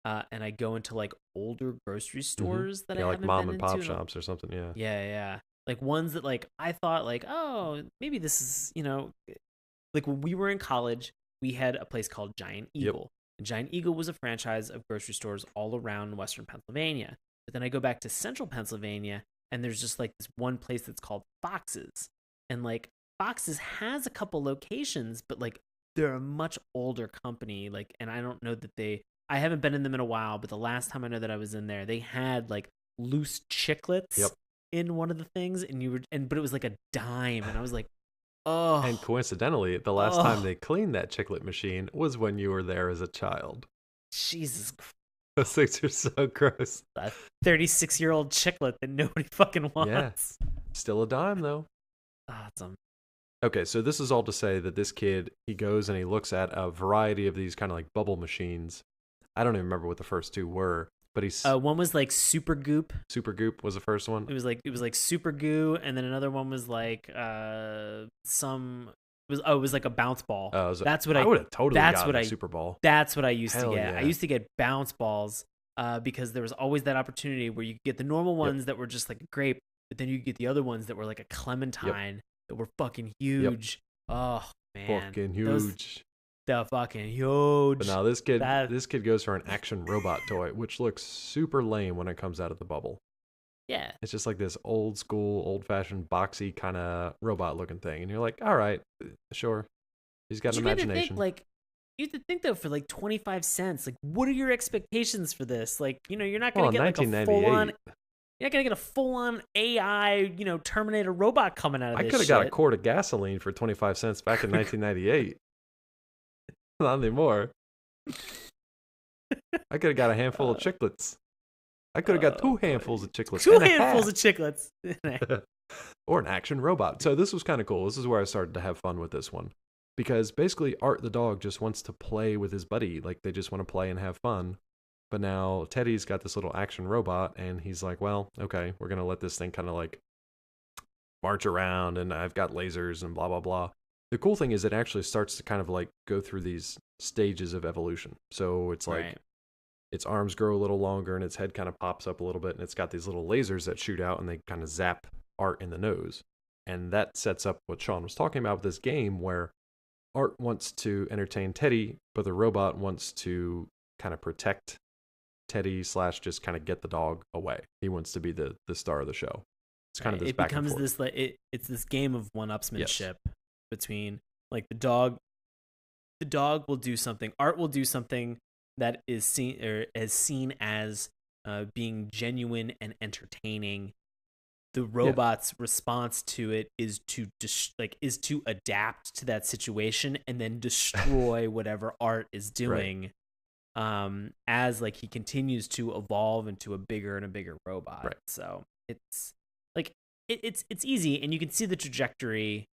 and I go into like older grocery stores that I like haven't mom been and pop into, shops or something. Yeah. yeah, like ones that like I thought like, oh, maybe this is like when we were in college, we had a place called Giant Yep. Eagle. And Giant Eagle was a franchise of grocery stores all around Western Pennsylvania. But then I go back to Central Pennsylvania, and there's just like this one place that's called Fox's, and like Fox's has a couple locations, but like they're a much older company. Like, and I don't know that I haven't been in them in a while, but the last time I know that I was in there, they had like loose chiclets Yep. in one of the things, but it was like a dime, and I was like, oh. And coincidentally, the last time they cleaned that chiclet machine was when you were there as a child. Jesus Christ. Those things are so gross. A 36-year-old chiclet that nobody fucking wants. Yeah. Still a dime though. Awesome. Okay, so this is all to say that this kid, he goes and he looks at a variety of these kind of like bubble machines. I don't even remember what the first two were, but he's One was like Super Goop. Super Goop was the first one. It was like Super Goo, and then another one was like it was like a bounce ball. That's what I would have totally that's gotten what a I Super Ball. That's what I used Hell to get. yeah. I used to get bounce balls because there was always that opportunity where you could get the normal ones that were just like a grape, but then you could get the other ones that were like a clementine that were fucking huge. Oh man, Fucking huge. They're fucking huge. But now this kid goes for an action robot toy, which looks super lame when it comes out of the bubble. Yeah. It's just like this old school, old fashioned, boxy kind of robot looking thing. And you're like, all right, sure. He's got an You got to think imagination. like you have to think though for like 25 cents. Like, what are your expectations for this? Like, you're not Well, gonna in get like a full on. 1998, You're not gonna get a full on AI, Terminator robot coming out of I this could have got a shit. quart of gasoline for 25 cents back in 1998. Not anymore. I could have got a handful of Uh, chiclets. I could have got two handfuls buddy. of chiclets Two and a handfuls half. of chiclets. Or an action robot. So this was kind of cool. This is where I started to have fun with this one. Because basically Art the dog just wants to play with his buddy. Like they just want to play and have fun. But now Teddy's got this little action robot and he's like, well, okay, we're going to let this thing kind of like march around and I've got lasers and blah, blah, blah. The cool thing is it actually starts to kind of like go through these stages of evolution. So it's like Right. its arms grow a little longer and its head kind of pops up a little bit and it's got these little lasers that shoot out and they kind of zap Art in the nose. And that sets up what Sean was talking about with this game where Art wants to entertain Teddy, but the robot wants to kind of protect Teddy / just kind of get the dog away. He wants to be the star of the show. It's kind of this It back and becomes forth. this like it's this game of one-upsmanship between like the dog. The dog will do something. Art will do something that is seen as being genuine and entertaining. The robot's response to it is to adapt to that situation and then destroy whatever Art is doing. As like he continues to evolve into a bigger and a bigger robot. Right. So it's like it's easy, and you can see the trajectory,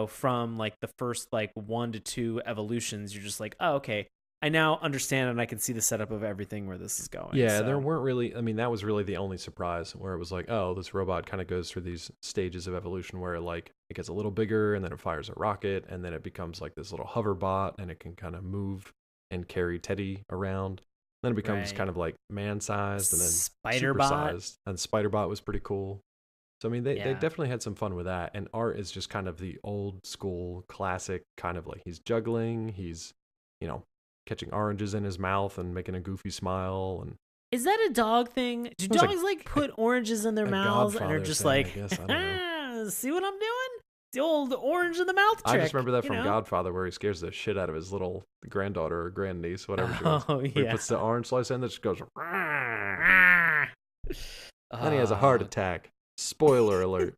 from like the first like 1 to 2 evolutions. You're just like, oh, okay, I now understand and I can see the setup of everything where this is going. Yeah, so. there weren't really, I mean, that was really the only surprise where it was like, oh, this robot kind of goes through these stages of evolution where like it gets a little bigger and then it fires a rocket and then it becomes like this little hover bot and it can kind of move and carry Teddy around. Then it becomes Right. kind of like man-sized and then Spider-Bot. super-sized. And Spider-Bot was pretty cool. So, I mean, they Yeah. definitely had some fun with that. And Art is just kind of the old school classic kind of like he's juggling, he's, catching oranges in his mouth and making a goofy smile. And Is that a dog thing? Do was dogs like put oranges in their a mouths and are Godfather just thing, I like, guess. I don't know. see what I'm doing? The old orange in the mouth trick. I just remember that you from know? Godfather where he scares the shit out of his little granddaughter or grandniece, whatever she was. Oh, Where he yeah. puts the orange slice in that just goes, Ah. then he has a heart attack. Spoiler alert.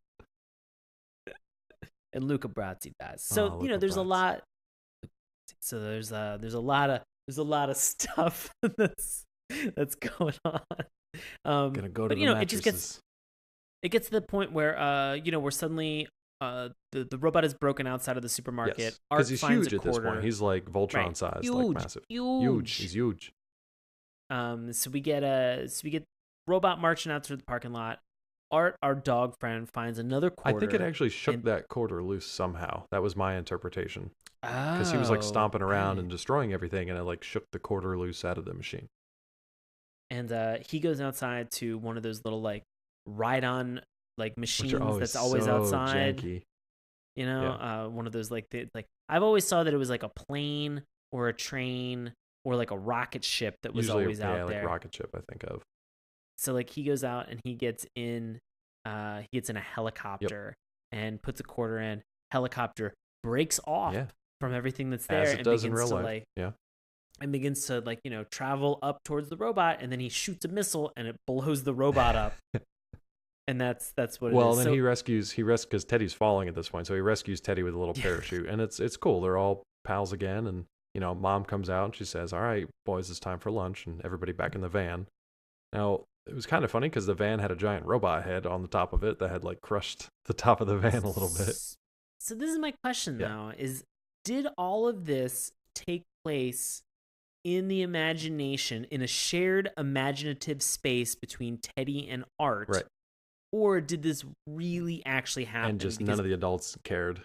And Luca Brasi dies. So Oh, Luca there's a Brasi. lot. So there's a lot of stuff that's going on. Gonna go to but the mattresses. it gets to the point where where suddenly the robot is broken outside of the supermarket. Yes, Art because he's finds huge a at this quarter. point. He's like Voltron Right. sized, Huge, like massive. huge. He's huge. So we get robot marching out through the parking lot. Art, our dog friend, finds another quarter. I think it actually shook and- that quarter loose somehow. That was my interpretation. Because Oh, he was like stomping around right. and destroying everything, and it like shook the quarter loose out of the machine. And he goes outside to one of those little like ride-on like machines Which are that's always so outside. janky. One of those like I've always saw that it was like a plane or a train or like a rocket ship that was Usually, always out like there. rocket ship, I think of. So like he goes out and he gets in a helicopter and puts a quarter in. Helicopter breaks off Yeah. from everything that's there As it and does in begins real to life. Yeah. and begins to like travel up towards the robot, and then he shoots a missile and it blows the robot up. And that's what it is. Well, then So- he rescues because Teddy's falling at this point, so he rescues Teddy with a little parachute, and it's cool. They're all pals again, and Mom comes out and she says, "All right, boys, it's time for lunch," and everybody back in the van. Now it was kind of funny because the van had a giant robot head on the top of it that had like crushed the top of the van a little bit. So this is my question Yeah. though: did all of this take place in the imagination, in a shared imaginative space between Teddy and Art, Right. or did this really actually happen? And just Because- none of the adults cared.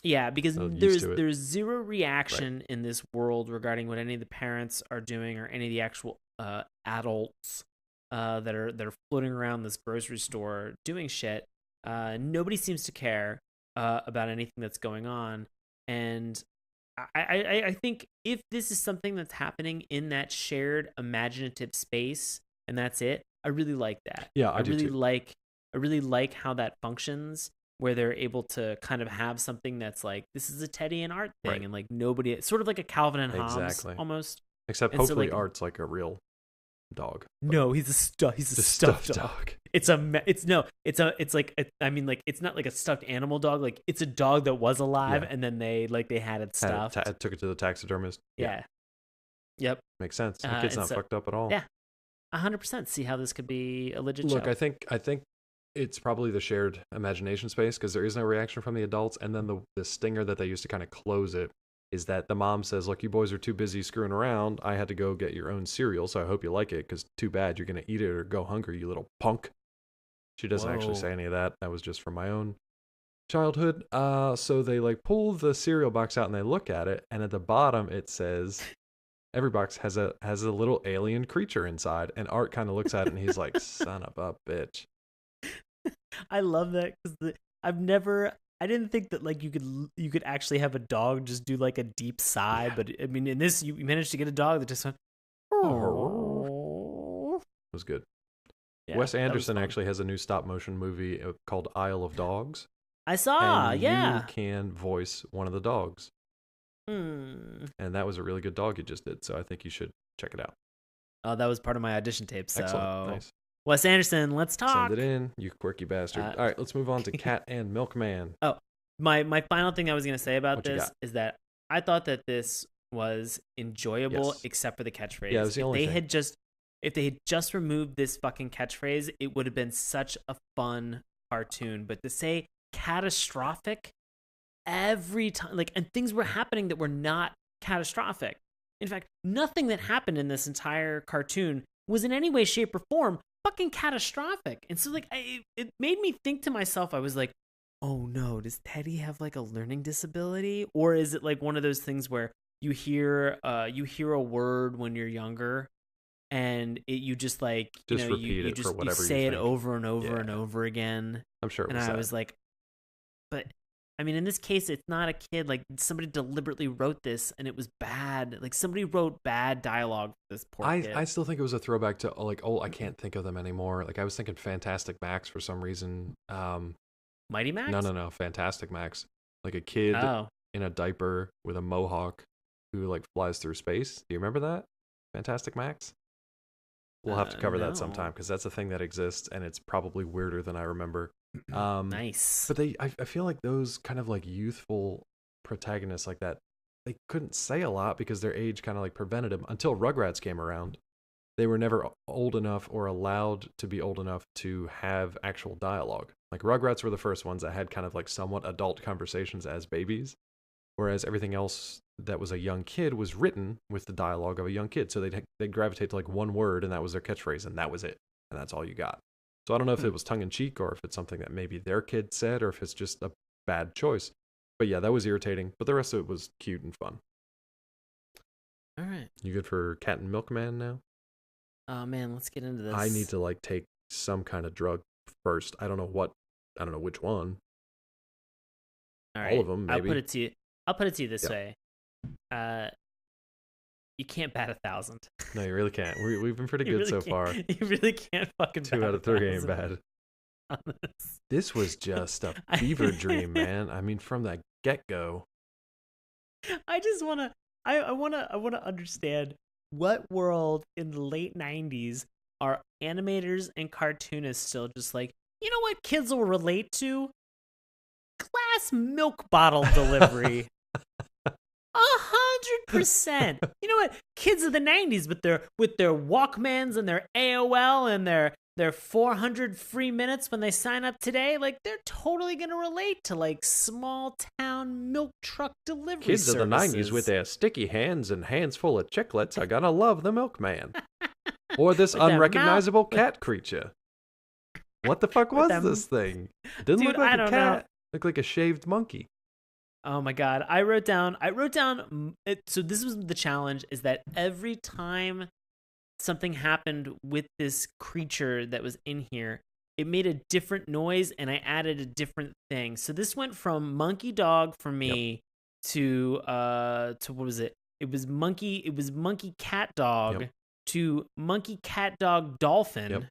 Yeah, because So used to it. there's zero reaction in this world regarding what any of the parents are doing or any of the actual adults that are floating around this grocery store doing shit. Nobody seems to care about anything that's going on, and I think if this is something that's happening in that shared imaginative space and that's it, I really like that. Yeah, I do really too. like how that functions. where they're able to kind of have something that's like, this is a Teddy and Art thing, Right. and like nobody, it's sort of like a Calvin and Hobbes Exactly. almost. Except And so, hopefully like, Art's like a real dog. no, he's a Just stuffed dog. dog. It's like I mean, like, it's not like a stuffed animal dog. Like, it's a dog that was alive, Yeah. and then they had it stuffed. Took it to the taxidermist. Yeah. Yep. Makes sense. That kid's not fucked up at all. Yeah. 100%. See how this could be a legit Look, show. I think it's probably the shared imagination space because there is no reaction from the adults, and then the stinger that they use to kind of close it is that the mom says, "Look, you boys are too busy screwing around. I had to go get your own cereal, so I hope you like it. Because too bad you're gonna eat it or go hungry, you little punk." She doesn't actually say any of that. That was just from my own childhood. So they like pull the cereal box out and they look at it, and at the bottom it says, every box has a little alien creature inside, and Art kind of looks at it and he's like, "Son of a bitch." I love that because I didn't think that like you could actually have a dog just do like a deep sigh, but I mean in this you managed to get a dog that just went. It was good. Yeah, Wes Anderson actually has a new stop motion movie called Isle of Dogs. I saw, and yeah. You can voice one of the dogs. And that was a really good dog you just did, so I think you should check it out. Oh, that was part of my audition tape. So. Excellent. Nice. Wes Anderson, let's talk. Send it in, you quirky bastard. All right, let's move on to Cat and Milkman. Oh, my final thing I was going to say about this is that I thought that this was enjoyable, except for the catchphrase. Yeah, it was the only thing. If they had just removed this fucking catchphrase, it would have been such a fun cartoon. But to say catastrophic every time, like, and things were happening that were not catastrophic. In fact, nothing that happened in this entire cartoon was in any way, shape, or form fucking catastrophic. And so, like, it made me think to myself, I was like, oh no, does Teddy have like a learning disability? Or is it like one of those things where you hear a word when you're younger and you just like, repeat it for whatever you say it over and over and over again. I'm sure it was and I that. was like, but I mean, in this case, it's not a kid. Like, somebody deliberately wrote this, and it was bad. Like, somebody wrote bad dialogue for this poor kid. I still think it was a throwback to, like, I can't think of them anymore. Like, I was thinking Fantastic Max for some reason. Mighty Max? No. Fantastic Max. Like a kid in a diaper with a mohawk who, like, flies through space. Do you remember that? Fantastic Max? We'll have to cover that sometime, because that's a thing that exists, and it's probably weirder than I remember. Nice. But I feel like those kind of like youthful protagonists like that, they couldn't say a lot because their age kind of like prevented them until Rugrats came around. They were never old enough or allowed to be old enough to have actual dialogue. Like, Rugrats were the first ones that had kind of like somewhat adult conversations as babies, whereas everything else that was a young kid was written with the dialogue of a young kid. So they'd gravitate to like one word, and that was their catchphrase, and that was it. And that's all you got. So I don't know if it was tongue-in-cheek or if it's something that maybe their kid said or if it's just a bad choice. But yeah, that was irritating. But the rest of it was cute and fun. All right. You good for Cat and Milkman now? Oh, man, let's get into this. I need to like take some kind of drug first. I don't know which one. All right. All of them, maybe. I'll put it to you this way. You can't bat 1,000. No, you really can't. We've been pretty good so far. You really can't fucking 2 out of 3 ain't bad. This was just a fever dream, man. I mean, from the get-go. I just want to understand what world in the late 90s are animators and cartoonists still just like, you know what kids will relate to? Glass milk bottle delivery. 100%. You know what? Kids of the 90s with their Walkmans and their AOL and their 400 free minutes when they sign up today, like, they're totally going to relate to like small town milk truck delivery Kids services. of the 90s with their sticky hands and hands full of chiclets are going to love the milkman. Or this unrecognizable cat creature. What the fuck was this thing? Didn't look like a cat. Looked like a shaved monkey. Oh my God. I wrote down so this was the challenge, is that every time something happened with this creature that was in here, it made a different noise and I added a different thing. So this went from monkey dog for me to what was it? It was monkey cat dog to monkey cat dog dolphin.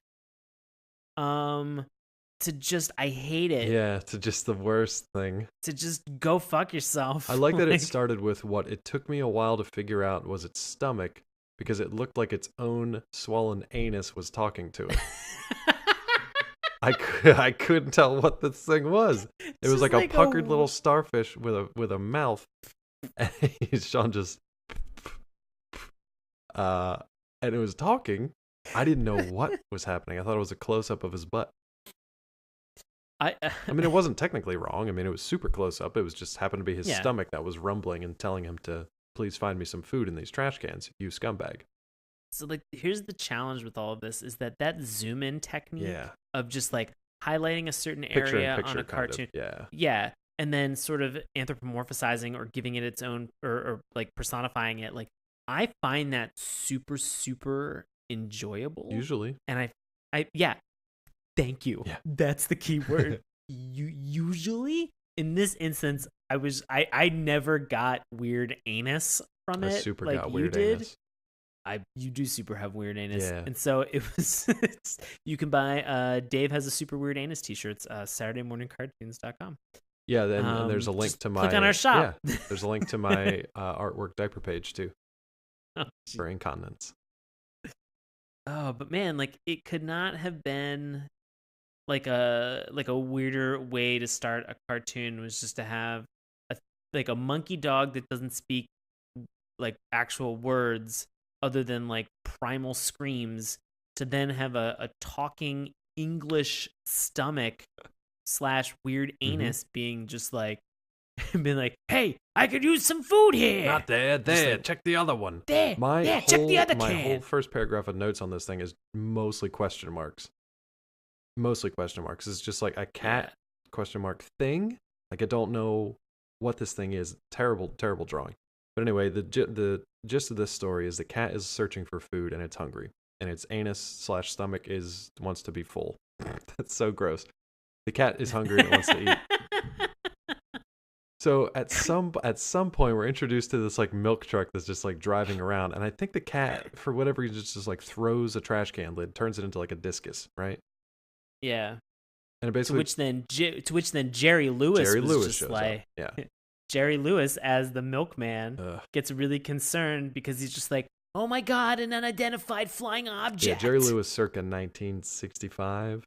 I hate it. Yeah, to just the worst thing. To just go fuck yourself. I like that it started with what it took me a while to figure out was its stomach, because it looked like its own swollen anus was talking to it. I couldn't tell what this thing was. It was like a puckered little starfish with a mouth. And Sean just and it was talking. I didn't know what was happening. I thought it was a close up of his butt. I mean, it wasn't technically wrong. I mean, it was super close up. It was just happened to be his stomach that was rumbling and telling him to please find me some food in these trash cans, you scumbag. So like, here's the challenge with all of this is that zoom in technique of just like highlighting a certain area on a cartoon. Yeah. And then sort of anthropomorphizing or giving it its own or like personifying it. Like, I find that super, super enjoyable. Usually. And thank you. Yeah. That's the key word. Usually in this instance, I never got weird anus from it. I super like got weird anus. You do super have weird anus. Yeah. And so it was, you can buy, Dave has a super weird anus t-shirt. It's SaturdayMorningCartoons.com. Yeah. And there's a link to my, click on our shop. Yeah, there's a link to my artwork diaper page too. For incontinence. Oh, but man, like it could not have been like a weirder way to start a cartoon. Was just to have a monkey dog that doesn't speak like actual words other than like primal screams, to then have a talking English stomach / weird anus being just like being like, hey, I could use some food here. Not there. Like, check the other one. There. Check the other can. My whole first paragraph of notes on this thing is mostly question marks. It's just like a cat question mark thing. Like, I don't know what this thing is. Terrible drawing. But anyway, the gist of this story is the cat is searching for food and it's hungry, and its anus / stomach wants to be full. That's so gross. The cat is hungry and wants to eat. So at some point, we're introduced to this like milk truck that's just like driving around, and I think the cat, for whatever reason, just like throws a trash can lid, turns it into like a discus, right? Yeah. And it basically to which then Jerry Lewis was just like, yeah. Jerry Lewis as the milkman gets really concerned because he's just like, oh my god, an unidentified flying object. Yeah, Jerry Lewis circa 1965.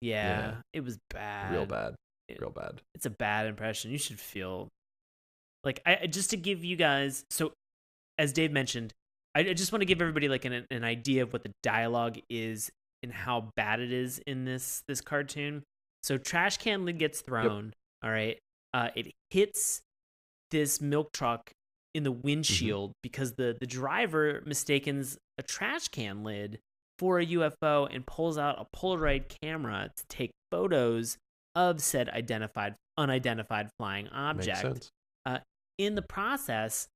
Yeah, it was bad. Real bad. It's a bad impression. You should feel like I just to give you guys. So, as Dave mentioned, I just want to give everybody like an idea of what the dialogue is and how bad it is in this cartoon. So, trash can lid gets thrown. All right, it hits this milk truck in the windshield because the driver mistakes a trash can lid for a UFO and pulls out a Polaroid camera to take photos of said unidentified flying object. Makes sense. In the process,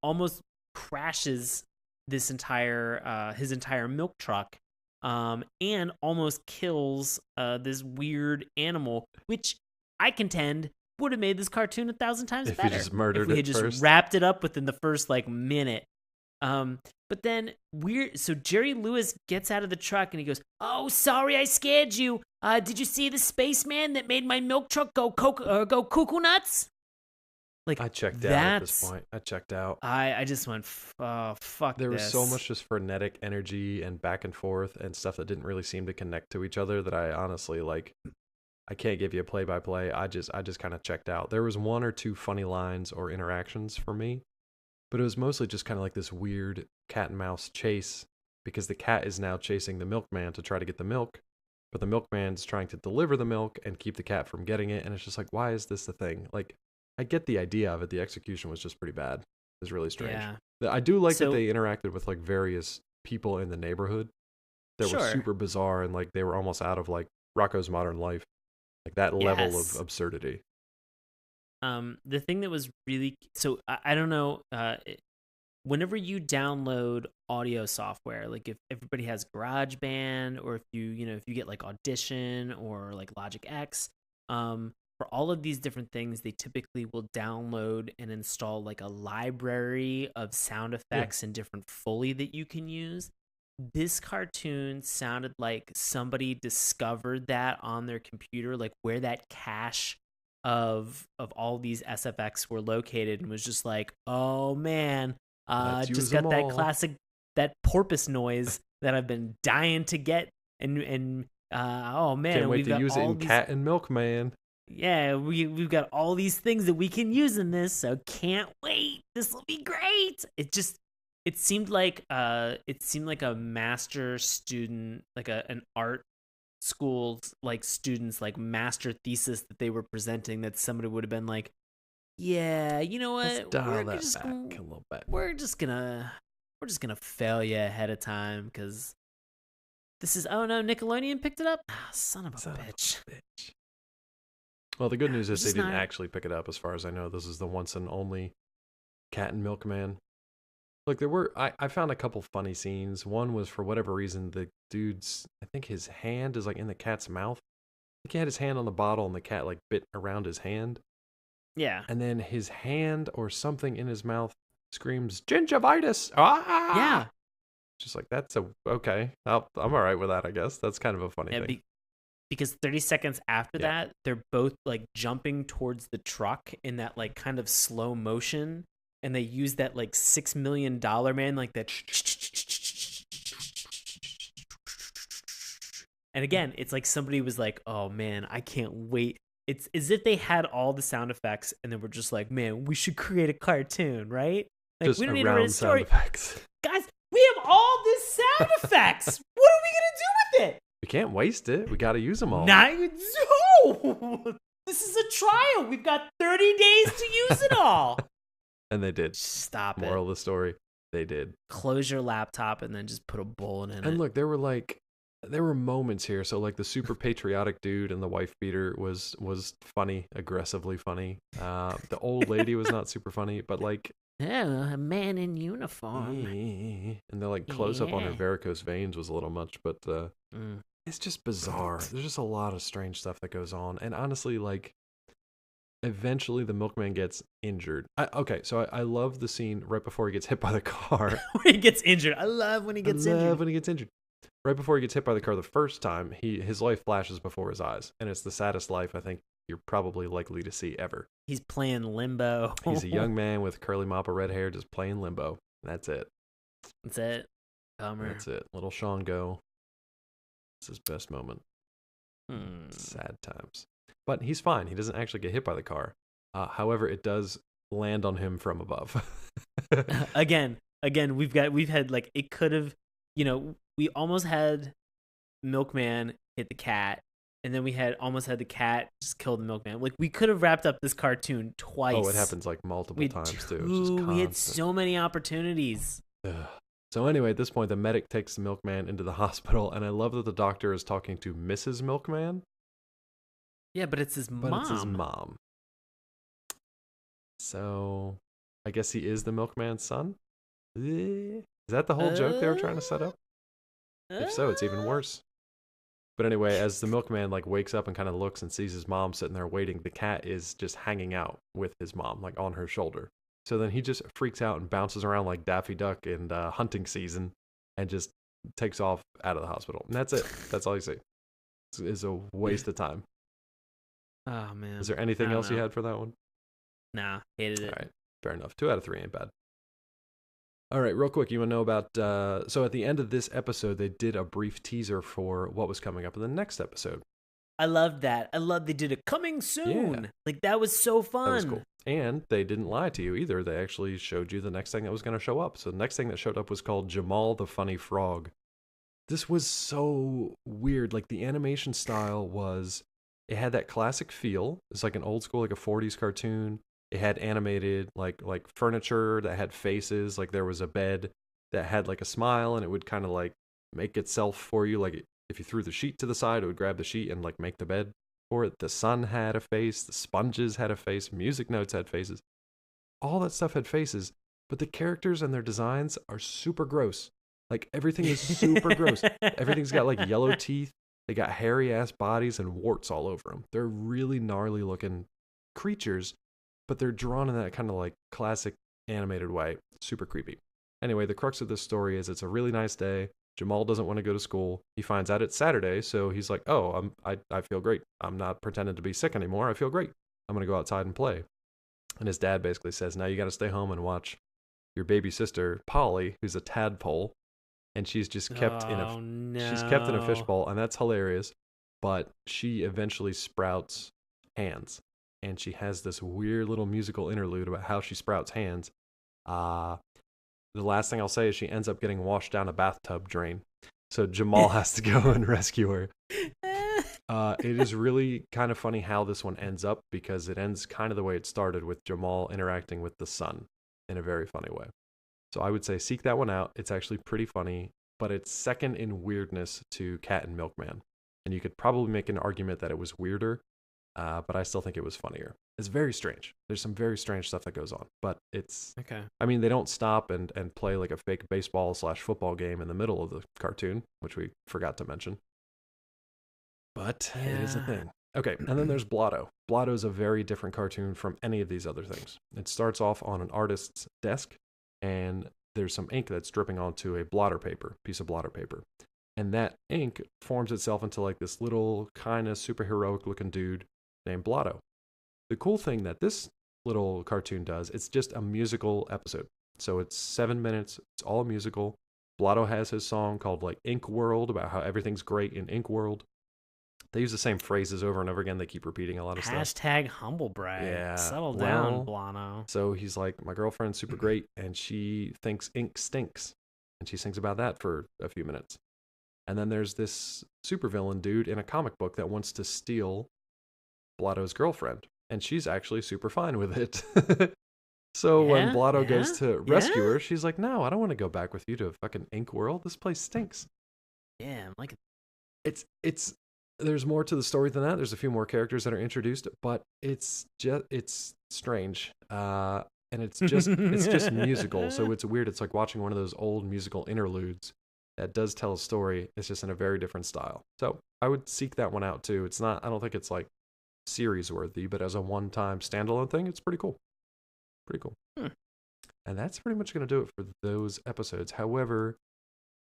almost crashes his entire milk truck, and almost kills this weird animal, which I contend would have made this cartoon 1,000 times better. If he just murdered it first. Just wrapped it up within the first like minute. But then so Jerry Lewis gets out of the truck and he goes, "Oh, sorry, I scared you. Did you see the spaceman that made my milk truck go cuckoo nuts?" Like, I checked out at this point. I checked out. I just went, oh, fuck There this. was so much just frenetic energy and back and forth and stuff that didn't really seem to connect to each other that I honestly like. I can't give you a play-by-play. I just kind of checked out. There was one or two funny lines or interactions for me, but it was mostly just kind of like this weird cat and mouse chase, because the cat is now chasing the milkman to try to get the milk, but the milkman's trying to deliver the milk and keep the cat from getting it, and it's just like, why is this the thing? Like, I get the idea of it. The execution was just pretty bad. It was really strange. Yeah. I do like that they interacted with like various people in the neighborhood that were super bizarre, and like they were almost out of like Rocko's Modern Life. Like that level of absurdity. The thing that was really I don't know. Whenever you download audio software, like if everybody has GarageBand, or if you get like Audition or like Logic X, for all of these different things, they typically will download and install like a library of sound effects and different Foley that you can use. this cartoon sounded like somebody discovered that on their computer, like where that cache of all these SFX were located, and was just like, oh man, Let's use just them got that all. classic, that porpoise noise that I've been dying to get, and oh man, Can't and wait we've to got use it all in these, Cat and Milkman. yeah, we've got all these things that we can use in this, so can't wait. This will be great. It seemed like a master student, like an art school, like students, like master thesis that they were presenting, that somebody would have been like, yeah, you know Let's what, dial that back a little bit. we're just gonna fail you ahead of time, because this is, oh no, Nickelodeon picked it up. Son of a bitch. Well, the good news is It's they just didn't not- actually pick it up, as far as I know. This is the once and only Cat and Milkman. Look, I found a couple funny scenes. One was, for whatever reason, the dude's, I think his hand is like in the cat's mouth. I think he had his hand on the bottle and the cat like bit around his hand. Yeah. And then his hand or something in his mouth screams, gingivitis. Ah! Yeah. Just like, okay. I'm all right with that, I guess. That's kind of a funny Yeah, thing. because 30 seconds after Yeah. that, they're both like jumping towards the truck in that like kind of slow motion, and they use that like $6 million man, like that. And again, it's like somebody was like, oh man, I can't wait. It's as if they had all the sound effects and then we're just like, man, we should create a cartoon, right? Like, Just we don't need to write a around sound story. effects. Guys, we have all this sound effects. What are we going to do with it? We can't waste it. We got to use them all. No! This is a trial. We've got 30 days to use it all. And they did. Stop Moral it. of the story, they did. Close your laptop and then just put a bullet in it. And look, there were moments here. So like the super patriotic dude and the wife beater was funny, aggressively funny. The old lady was not super funny, but like, oh, a man in uniform. and the like close up on her Yeah. varicose veins was a little much, but it's just bizarre. There's just a lot of strange stuff that goes on. And honestly, like, eventually the milkman gets injured. I love the scene right before he gets hit by the car. When he gets injured. I love when he gets injured. When he gets injured. Right before he gets hit by the car the first time, his life flashes before his eyes, and it's the saddest life I think you're probably likely to see ever. He's playing limbo. He's a young man with curly mop of red hair just playing limbo. That's it. That's it. Bummer. That's it. Little Sean go. It's his best moment. Hmm. Sad times. But he's fine. He doesn't actually get hit by the car. However, it does land on him from above. Again, we've had like, it could have, we almost had Milkman hit the cat, and then we almost had the cat just kill the milkman. Like, we could have wrapped up this cartoon twice. Oh, it happens like multiple times too. It's just We had constant. so many opportunities. Ugh. So anyway, at this point, the medic takes the milkman into the hospital, and I love that the doctor is talking to Mrs. Milkman. Yeah, but it's his mom. But it's his mom. So, I guess he is the milkman's son? Is that the whole joke they were trying to set up? If so, it's even worse. But anyway, as the milkman like wakes up and kind of looks and sees his mom sitting there waiting, the cat is just hanging out with his mom, like on her shoulder. So then he just freaks out and bounces around like Daffy Duck in hunting season and just takes off out of the hospital. And that's it. That's all you see. It's a waste of time. Oh, man. Is there anything else you had for that one? Nah, hated it. All right, fair enough. 2 out of 3 ain't bad. All right, real quick, you want to know about... so at the end of this episode, they did a brief teaser for what was coming up in the next episode. I loved that. I loved they did a coming soon. Yeah. Like, that was so fun. That was cool. And they didn't lie to you either. They actually showed you the next thing that was going to show up. So the next thing that showed up was called Jamal the Funny Frog. This was so weird. Like, the animation style was... It had that classic feel. It's like an old school, like a 40s cartoon. It had animated like furniture that had faces. Like there was a bed that had like a smile, and it would kind of like make itself for you. Like if you threw the sheet to the side, it would grab the sheet and like make the bed for it. The sun had a face. The sponges had a face. Music notes had faces. All that stuff had faces, but the characters and their designs are super gross. Like everything is super gross. Everything's got like yellow teeth. They got hairy ass bodies and warts all over them. They're really gnarly looking creatures, but they're drawn in that kind of like classic animated way. Super creepy. Anyway, the crux of this story is it's a really nice day. Jamal doesn't want to go to school. He finds out it's Saturday, so he's like, "Oh, I feel great. I'm not pretending to be sick anymore. I feel great. I'm gonna go outside and play." And his dad basically says, "Now you got to stay home and watch your baby sister Polly, who's a tadpole, and she's just kept she's kept in a fishbowl, and that's hilarious. But she eventually sprouts hands, and she has this weird little musical interlude about how she sprouts hands. Uh, the last thing I'll say is she ends up getting washed down a bathtub drain. So Jamal has to go and rescue her. It is really kind of funny how this one ends up, because it ends kind of the way it started, with Jamal interacting with the sun in a very funny way. So I would say seek that one out. It's actually pretty funny, but it's second in weirdness to Cat and Milkman. And you could probably make an argument that it was weirder, but I still think it was funnier. It's very strange. There's some very strange stuff that goes on, but it's okay. I mean, they don't stop and play like a fake baseball/football game in the middle of the cartoon, which we forgot to mention. But it is a thing. Okay, and then there's Blotto. Blotto is a very different cartoon from any of these other things. It starts off on an artist's desk, and there's some ink that's dripping onto a piece of blotter paper. And that ink forms itself into like this little kind of superheroic looking dude named Blotto. The cool thing that this little cartoon does, it's just a musical episode. So it's 7 minutes, it's all musical. Blotto has his song called like Ink World, about how everything's great in Ink World. They use the same phrases over and over again. They keep repeating a lot of stuff. Hashtag humble brag. Yeah. Settle down, Blotto. So he's like, my girlfriend's super great, and she thinks ink stinks. And she sings about that for a few minutes. And then there's this supervillain dude in a comic book that wants to steal Blotto's girlfriend. And she's actually super fine with it. So when Blotto goes to rescue her, she's like, no, I don't want to go back with you to fucking Ink World. This place stinks. Yeah, I'm like... It's there's more to the story than that. There's a few more characters that are introduced, but it's strange. And it's just musical. So it's weird. It's like watching one of those old musical interludes that does tell a story. It's just in a very different style. So I would seek that one out too. I don't think it's like series worthy, but as a one-time standalone thing, it's pretty cool. And that's pretty much going to do it for those episodes. However,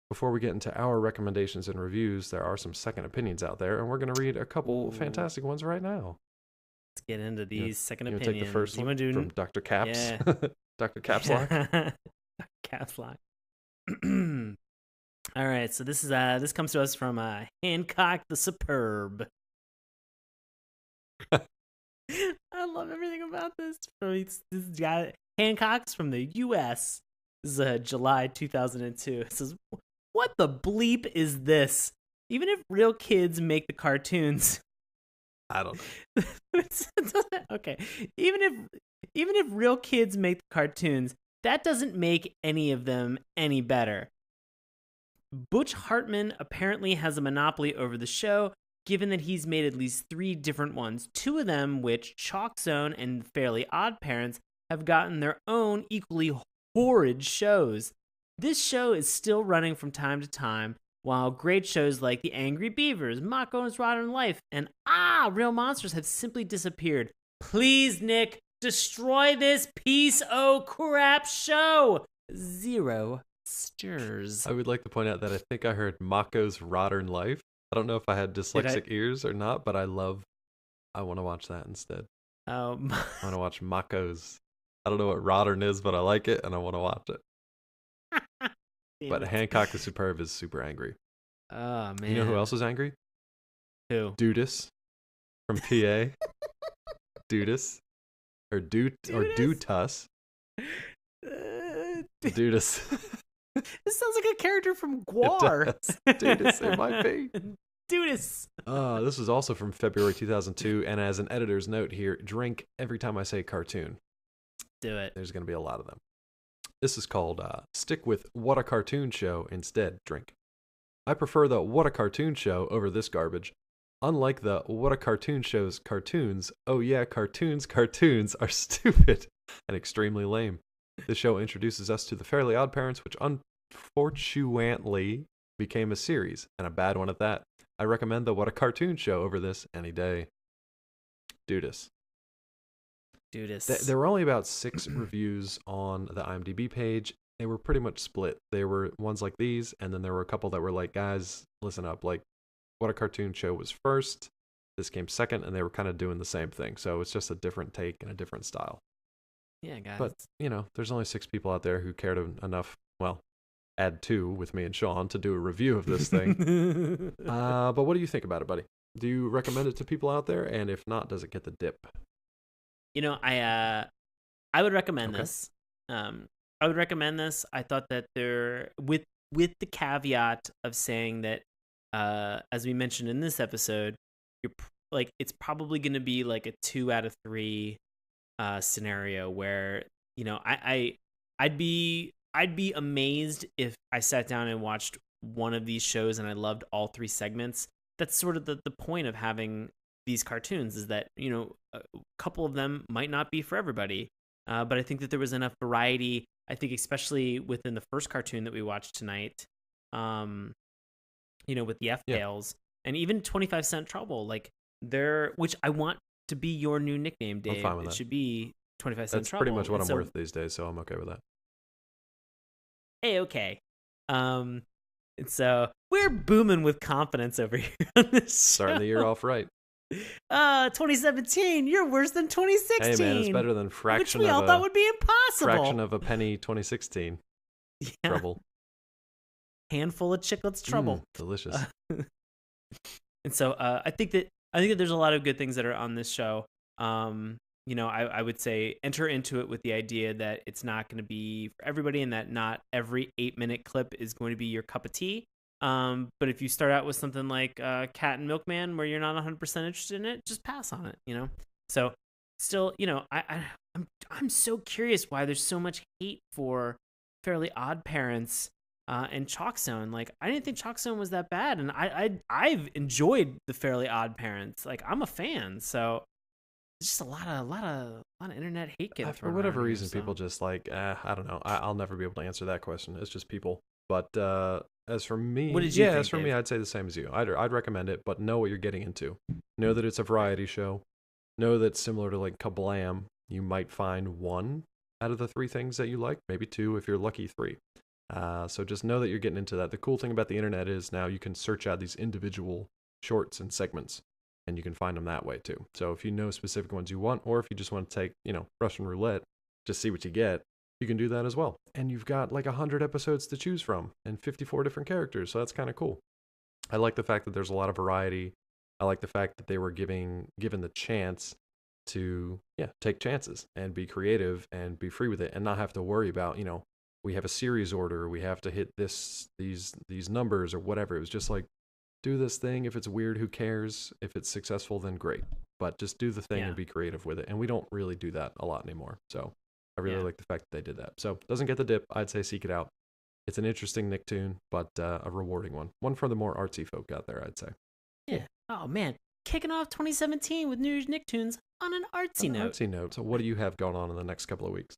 before we get into our recommendations and reviews, there are some second opinions out there, and we're going to read a couple fantastic ones right now. Let's get into these second opinions. Take the first one from Dr. Caps. Yeah. Dr. Capslock. Capslock. All right, so this comes to us from Hancock the Superb. I love everything about this. This guy Hancock's from the U.S. This is July 2002. It says, "What the bleep is this? Even if real kids make the cartoons." I don't know. Okay. Even if real kids make the cartoons, that doesn't make any of them any better. Butch Hartman apparently has a monopoly over the show, given that he's made at least 3 different ones, 2 of them which, Chalk Zone and Fairly Odd Parents, have gotten their own equally horrid shows. This show is still running from time to time, while great shows like The Angry Beavers, Mako's Modern Life, and Real Monsters have simply disappeared. Please, Nick, destroy this piece of crap show. 0 stirs. I would like to point out that I think I heard Mako's Modern Life. I don't know if I had dyslexic ears or not, but I want to watch that instead. I want to watch Mako's. I don't know what Rodern is, but I like it, and I want to watch it. But Hancock the Superb is super angry. Oh, man. You know who else is angry? Who? Dudis from PA. Dudis. Or Dutus. Dudis. This sounds like a character from Gwar. Dudis, it might be. Dudis. This is also from February 2002, and as an editor's note here, drink every time I say cartoon. Do it. There's going to be a lot of them. This is called Stick with What a Cartoon Show instead, drink. I prefer the What a Cartoon Show over this garbage. Unlike the What a Cartoon Show's cartoons, oh yeah, cartoons are stupid and extremely lame. This show introduces us to the Fairly Odd Parents, which unfortunately became a series, and a bad one at that. I recommend the What a Cartoon Show over this any day. Dudis. There were only about 6 reviews on the IMDb page, they were pretty much split. There were ones like these, and then there were a couple that were like, guys, listen up, like, What a Cartoon Show was first, this came second, and they were kind of doing the same thing. So it's just a different take and a different style. Yeah, guys. But, there's only 6 people out there who cared enough, well, add 2 with me and Sean to do a review of this thing. But what do you think about it, buddy? Do you recommend it to people out there? And if not, does it get the dip? I would recommend this. I would recommend this. I thought that with the caveat of saying that, as we mentioned in this episode, it's probably going to be like a 2 out of 3 scenario where I'd be amazed if I sat down and watched one of these shows and I loved all 3 segments. That's sort of the point of having these cartoons, is that a couple of them might not be for everybody, but I think that there was enough variety. I think especially within the first cartoon that we watched tonight, with the F-Tails, and even 25 Cent Trouble, which I want to be your new nickname, Dave. I'm fine with it that. should be 25 Cent That's Trouble. pretty much what I'm worth these days, so I'm okay with that. Hey, okay. And so we're booming with confidence over here on this show. Starting the year off right. 2017, you're worse than 2016. Hey man, it's better than fraction which we of all thought would be impossible. Fraction of a penny 2016. Yeah. Trouble. Handful of chiclets trouble. Delicious. And so I think that there's a lot of good things that are on this show. I would say enter into it with the idea that it's not going to be for everybody, and that not every 8-minute clip is going to be your cup of tea. But if you start out with something like Cat and Milkman, where you're not 100% interested in it, just pass on it. So still, I'm so curious why there's so much hate for Fairly Odd Parents and Chalk Zone. Like, I didn't think Chalk Zone was that bad, and I've enjoyed the Fairly Odd Parents. Like, I'm a fan, so it's just a lot of internet hate getting thrown for whatever around reason, here, so. people just like, I don't know. I'll never be able to answer that question. It's just people. But as for me, what did you think, as for Dave? me, I'd say the same as you. I'd recommend it, but know what you're getting into. Know that it's a variety show. Know that similar to like Kablam, you might find 1 out of the 3 things that you like, maybe 2 if you're lucky, 3. So just know that you're getting into that. The cool thing about the internet is now you can search out these individual shorts and segments, and you can find them that way too. So if you know specific ones you want, or if you just want to take, Russian roulette, just see what you get, you can do that as well. And you've got like 100 episodes to choose from and 54 different characters. So that's kind of cool. I like the fact that there's a lot of variety. I like the fact that they were given the chance to, take chances and be creative and be free with it and not have to worry about, we have a series order, we have to hit these numbers or whatever. It was just like, do this thing. If it's weird, who cares? If it's successful, then great. But just do the thing and be creative with it. And we don't really do that a lot anymore. So I really like the fact that they did that. So doesn't get the dip. I'd say seek it out. It's an interesting Nicktoon, but a rewarding one. One for the more artsy folk out there, I'd say. Yeah. Oh, man. Kicking off 2017 with New Year's Nicktoons on an artsy note. So what do you have going on in the next couple of weeks?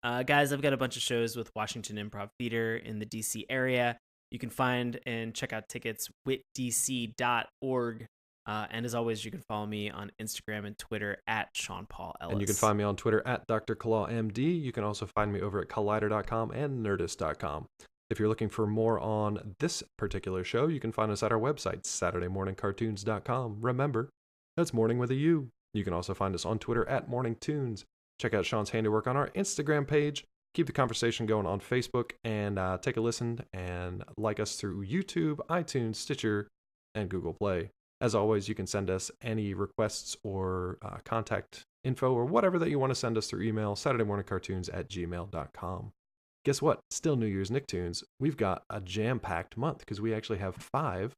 Guys, I've got a bunch of shows with Washington Improv Theater in the DC area. You can find and check out tickets witdc.org. And as always, you can follow me on Instagram and Twitter at Sean Paul Ellis. And you can find me on Twitter at Dr. ClawMD. You can also find me over at Collider.com and Nerdist.com. If you're looking for more on this particular show, you can find us at our website, SaturdayMorningCartoons.com. Remember, that's morning with a U. You can also find us on Twitter at MorningToons. Check out Sean's handiwork on our Instagram page. Keep the conversation going on Facebook, and take a listen and like us through YouTube, iTunes, Stitcher, and Google Play. As always, you can send us any requests or contact info or whatever that you want to send us through email, SaturdayMorningCartoons@gmail.com. Guess what? Still New Year's Nicktoons. We've got a jam-packed month because we actually have 5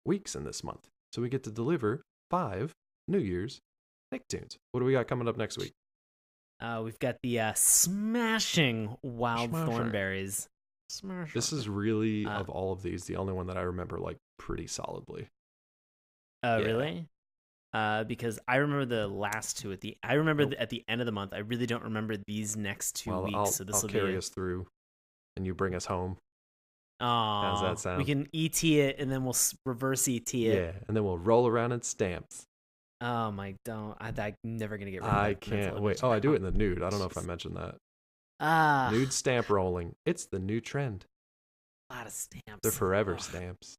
weeks in this month. So we get to deliver 5 New Year's Nicktoons. What do we got coming up next week? We've got the smashing Wild Thornberries. This is really, of all of these, the only one that I remember like pretty solidly. Really? Because I remember the last 2 at the end of the month. I really don't remember these next 2 weeks. So this I'll carry us through, and you bring us home. How does that sound? We can ET it, and then we'll reverse ET it. Yeah, and then we'll roll around in stamps. Oh my! I'm never gonna get rid of it. I can't wait. Oh, I do it in the nude. I don't know if I mentioned that. Ah, Nude stamp rolling. It's the new trend. a lot of stamps. They're forever Oh, stamps.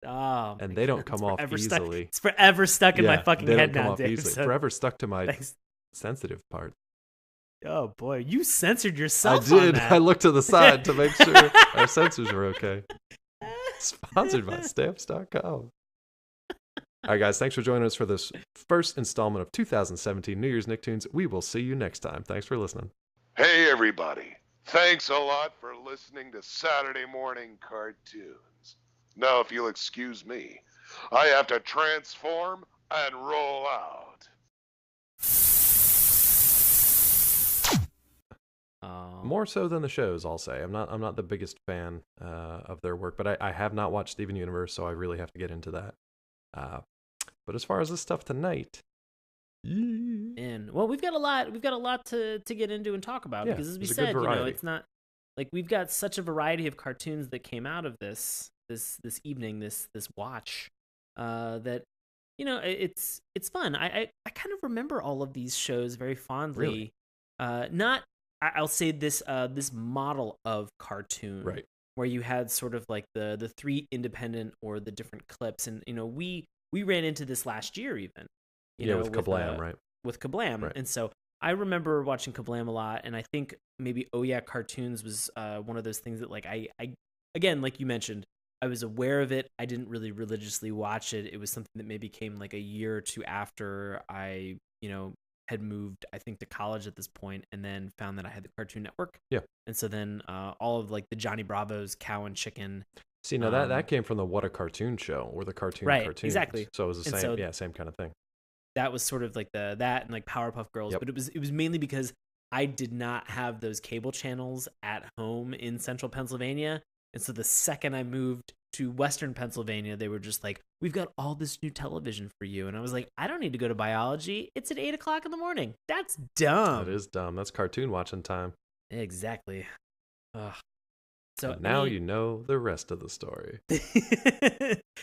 oh And my they God, don't come off easily. It's forever stuck in my Yeah, fucking they don't head come now, off Dave. easily. So Forever stuck to my thanks. sensitive part. Oh boy, you censored I yourself on did. that. I looked to the side to make sure our sensors were okay. Sponsored by stamps.com. All right, guys, thanks for joining us for this first installment of 2017 New Year's Nicktoons. We will see you next time. Thanks for listening. Hey, everybody. Thanks a lot for listening to Saturday Morning Cartoons. Now, if you'll excuse me, I have to transform and roll out. More so than the shows, I'll say. I'm not the biggest fan of their work, but I have not watched Steven Universe, so I really have to get into that. But as far as this stuff tonight, And well, we've got a lot to get into and talk about, Yeah, because as we there's a good said, you know, variety. it's not like we've got such a variety of cartoons that came out of this evening, this watch, that, you know, it's fun. I kind of remember all of these shows very fondly. Really? Not I'll say this this model of cartoon, right? where you had sort of like the three independent or the different clips, and you know, we ran into this last year even. Yeah, with Kablam, right? With Kablam. Right. And so I remember watching Kablam a lot, and I think maybe Oh Yeah Cartoons was one of those things that, like, I again, like you mentioned, I was aware of it. I didn't really religiously watch it. It was something that maybe came like a year or two after I, you know, had moved, I think, to college at this point, and then found that I had the Cartoon Network. Yeah. And so then all of like the Johnny Bravo's Cow and Chicken. See, now that came from the What a Cartoon Show, or the cartoons. Exactly. So it was the And same, so same kind of thing. that was sort of like that and like Powerpuff Girls. Yep. But it was mainly because I did not have those cable channels at home in central Pennsylvania. And so the second I moved to western Pennsylvania, they were just like, we've got all this new television for you. And I was like, I don't need to go to biology. It's at 8:00 in the morning. That's dumb. That is dumb. That's cartoon watching time. Exactly. Ugh. So And now you know the rest of the story.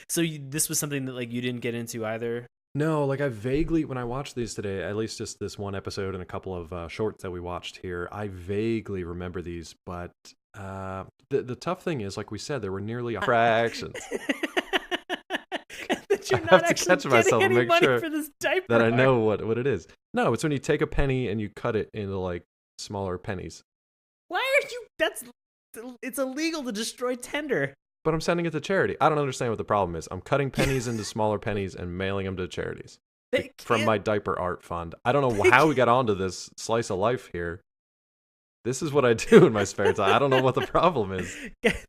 So this was something that like you didn't get into either? No, like I vaguely, when I watched these today, at least just this one episode and a couple of shorts that we watched here, I vaguely remember these, but the tough thing is, like we said, there were nearly fractions. That you're I not have to actually catch myself getting and any make money sure for this diaper that I know art. what it is. No, it's when you take a penny and you cut it into like smaller pennies. Why are you? It's illegal to destroy tender. But I'm sending it to charity. I don't understand what the problem is. I'm cutting pennies into smaller pennies and mailing them to charities from my diaper art fund. I don't know how we got onto this slice of life here. This is what I do in my spare time. I don't know what the problem is.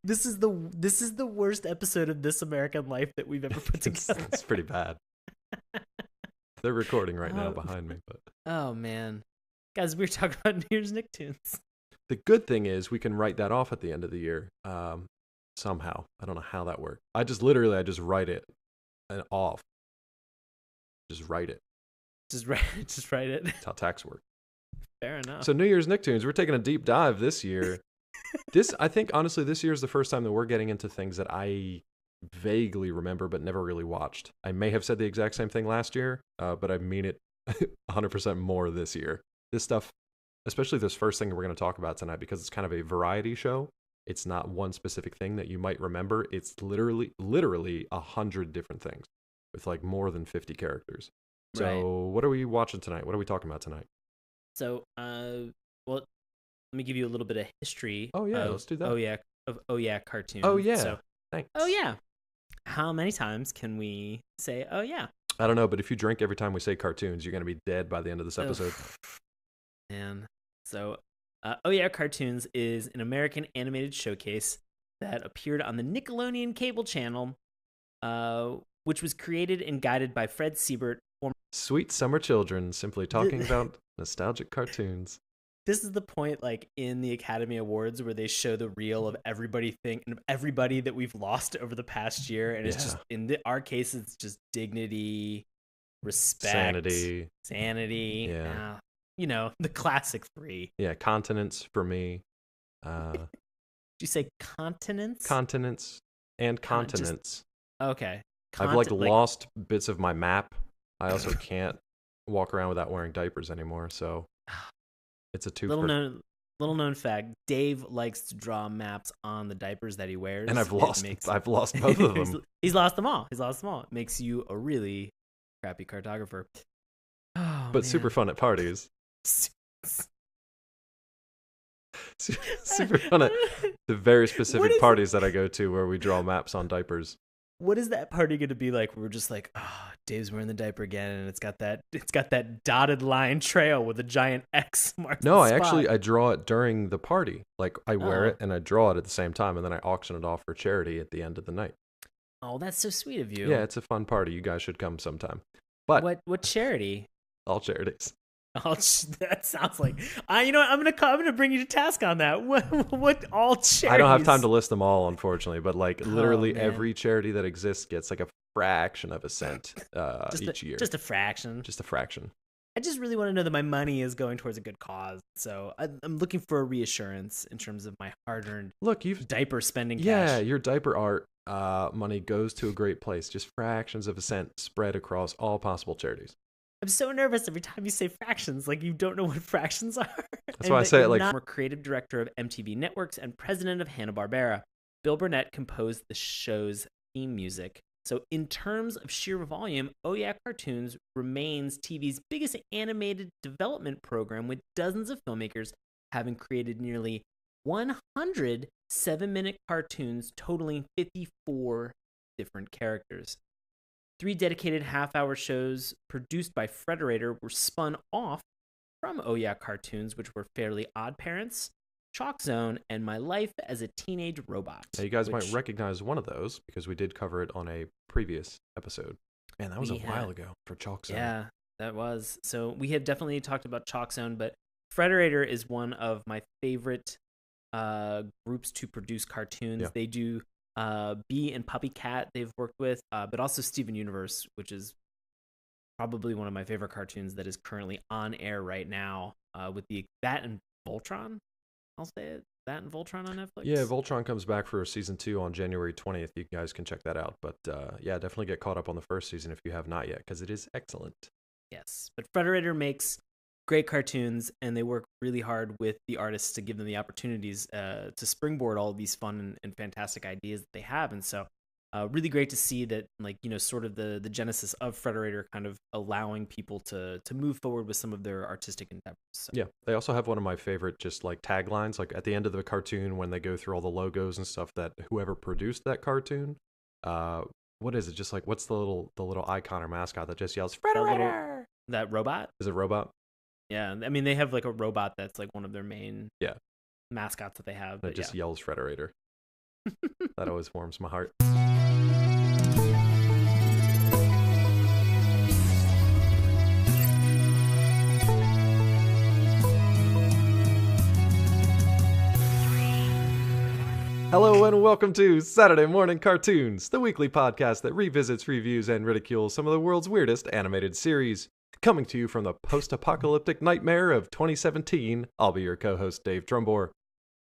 This is the worst episode of This American Life that we've ever put together. It's pretty bad. They're recording right now behind me. But oh man, guys, we were talking about New Year's Nicktoons. the good thing is we can write that off at the end of the year. Somehow. I don't know how that works. I just write it off. Just write it. Just write it. That's how tax works. Fair enough. So New Year's Nicktoons, we're taking a deep dive this year. I think honestly, this year is the first time that we're getting into things that I vaguely remember but never really watched. I may have said the exact same thing last year, but I mean it 100% more this year. This stuff, especially this first thing we're going to talk about tonight, because it's kind of a variety show. It's not one specific thing that you might remember. It's literally 100 different things with like more than 50 characters. So Right. What are we watching tonight? What are we talking about tonight? So, well, let me give you a little bit of history. Oh yeah, let's do that. Oh yeah, cartoons. Oh yeah. So, Thanks. oh yeah. How many times can we say oh yeah? I don't know, but if you drink every time we say cartoons, you're going to be dead by the end of this episode. And so, Oh Yeah Cartoons is an American animated showcase that appeared on the Nickelodeon cable channel, which was created and guided by Fred Siebert. Sweet summer children simply talking about nostalgic cartoons. This is the point, like in the Academy Awards, where they show the reel of everybody that we've lost over the past year, and it's just our case, it's just dignity, respect, sanity. Yeah. You know, the classic three. Yeah, continents for me. Did you say continents? Continents and continents. Okay. I've lost bits of my map. I also can't walk around without wearing diapers anymore, so it's a two. Little known fact: Dave likes to draw maps on the diapers that he wears, and I've lost both of them. He's lost them all. It makes you a really crappy cartographer. Oh, But man. super fun at parties. Super fun at the very specific parties that I go to where we draw maps on diapers. What is that party going to be like? We're just like, oh, Dave's wearing the diaper again, and it's got that dotted line trail with a giant X mark. No, I draw it during the party. Like I wear it and I draw it at the same time, and then I auction it off for charity at the end of the night. Oh, that's so sweet of you. Yeah, it's a fun party. You guys should come sometime. But what charity? All charities. Oh, that sounds like you know what, I'm gonna bring you to task on that. What all charities? I don't have time to list them all, unfortunately, but like literally man. every charity that exists gets like a fraction of a cent each year. Just a fraction. Just a fraction. I just really want to know that my money is going towards a good cause. So I'm looking for a reassurance in terms of my hard-earned diaper spending cash. Yeah, your diaper art money goes to a great place. Just fractions of a cent spread across all possible charities. I'm so nervous every time you say fractions, like you don't know what fractions are. That's why I say it like... Former creative director of MTV Networks and president of Hanna-Barbera, Bill Burnett composed the show's theme music. So in terms of sheer volume, Oh Yeah Cartoons remains TV's biggest animated development program, with dozens of filmmakers having created nearly 100 7-minute cartoons totaling 54 different characters. 3 dedicated half-hour shows produced by Frederator were spun off from Oh Yeah Cartoons, which were Fairly Odd Parents, Chalk Zone, and My Life as a Teenage Robot. Now you guys might recognize one of those because we did cover it on a previous episode. Man, that was a while ago for Chalk Zone. Yeah, that was. So we have definitely talked about Chalk Zone, but Frederator is one of my favorite groups to produce cartoons. Yeah. They do Bee and Puppy Cat they've worked with, but also Steven Universe, which is probably one of my favorite cartoons that is currently on air right now, with that and Voltron. I'll say it. That and Voltron on Netflix. Yeah, Voltron comes back for season 2 on January 20th. You guys can check that out. But yeah, definitely get caught up on the first season if you have not yet, because it is excellent. Yes, but Frederator makes great cartoons, and they work really hard with the artists to give them the opportunities to springboard all of these fun and fantastic ideas that they have. And so really great to see that, like, you know, sort of the genesis of Frederator kind of allowing people to move forward with some of their artistic endeavors. So. Yeah, they also have one of my favorite just like taglines, like at the end of the cartoon when they go through all the logos and stuff, that whoever produced that cartoon, what is it? Just like, what's the little icon or mascot that just yells Frederator? That robot? Is it a robot? Yeah, I mean, they have like a robot that's like one of their main mascots that they have. And it just yells Frederator. That always warms my heart. Hello and welcome to Saturday Morning Cartoons, the weekly podcast that revisits, reviews, and ridicules some of the world's weirdest animated series. Coming to you from the post-apocalyptic nightmare of 2017, I'll be your co-host, Dave Trumbore.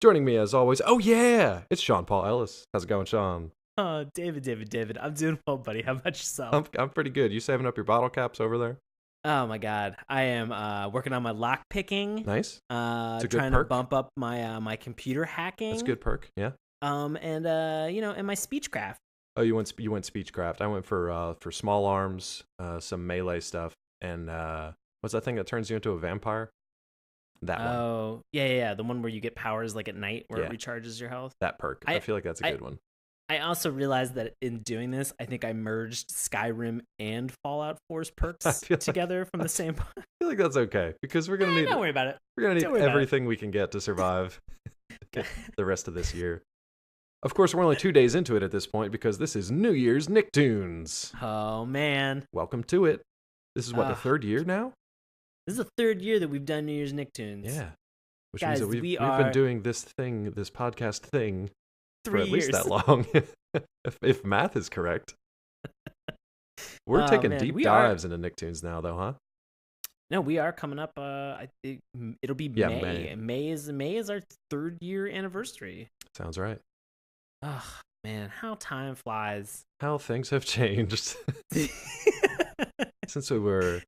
Joining me as always, oh yeah, it's Sean Paul Ellis. How's it going, Sean? Oh, David. I'm doing well, buddy. How about yourself? I'm pretty good. You saving up your bottle caps over there? Oh my God, I am working on my lock picking. Nice. It's a good trying perk. to bump up my my computer hacking. That's a good perk. Yeah. And you know, and my speechcraft. Oh, you went speechcraft. I went for small arms, some melee stuff, and what's that thing that turns you into a vampire? That one. Oh, yeah. The one where you get powers like at night where it recharges your health. That perk. I feel like that's a good one. I also realized that in doing this, I think I merged Skyrim and Fallout 4's perks together from the same. I feel like that's okay because we're gonna need. Don't worry about it. We're gonna need everything we can get to survive the rest of this year. Of course, we're only 2 days into it at this point because this is New Year's Nicktoons. Oh man! Welcome to it. This is what, the third year now? This is the third year that we've done New Year's Nicktoons. Yeah. Which Guys, means that we've been doing this podcast thing, 3 for at years. least that long, if math is correct. We're taking deep dives into Nicktoons now, though, huh? No, we are coming up. It'll be May. May is our 3rd year anniversary. Sounds right. Oh man, how time flies. How things have changed since we were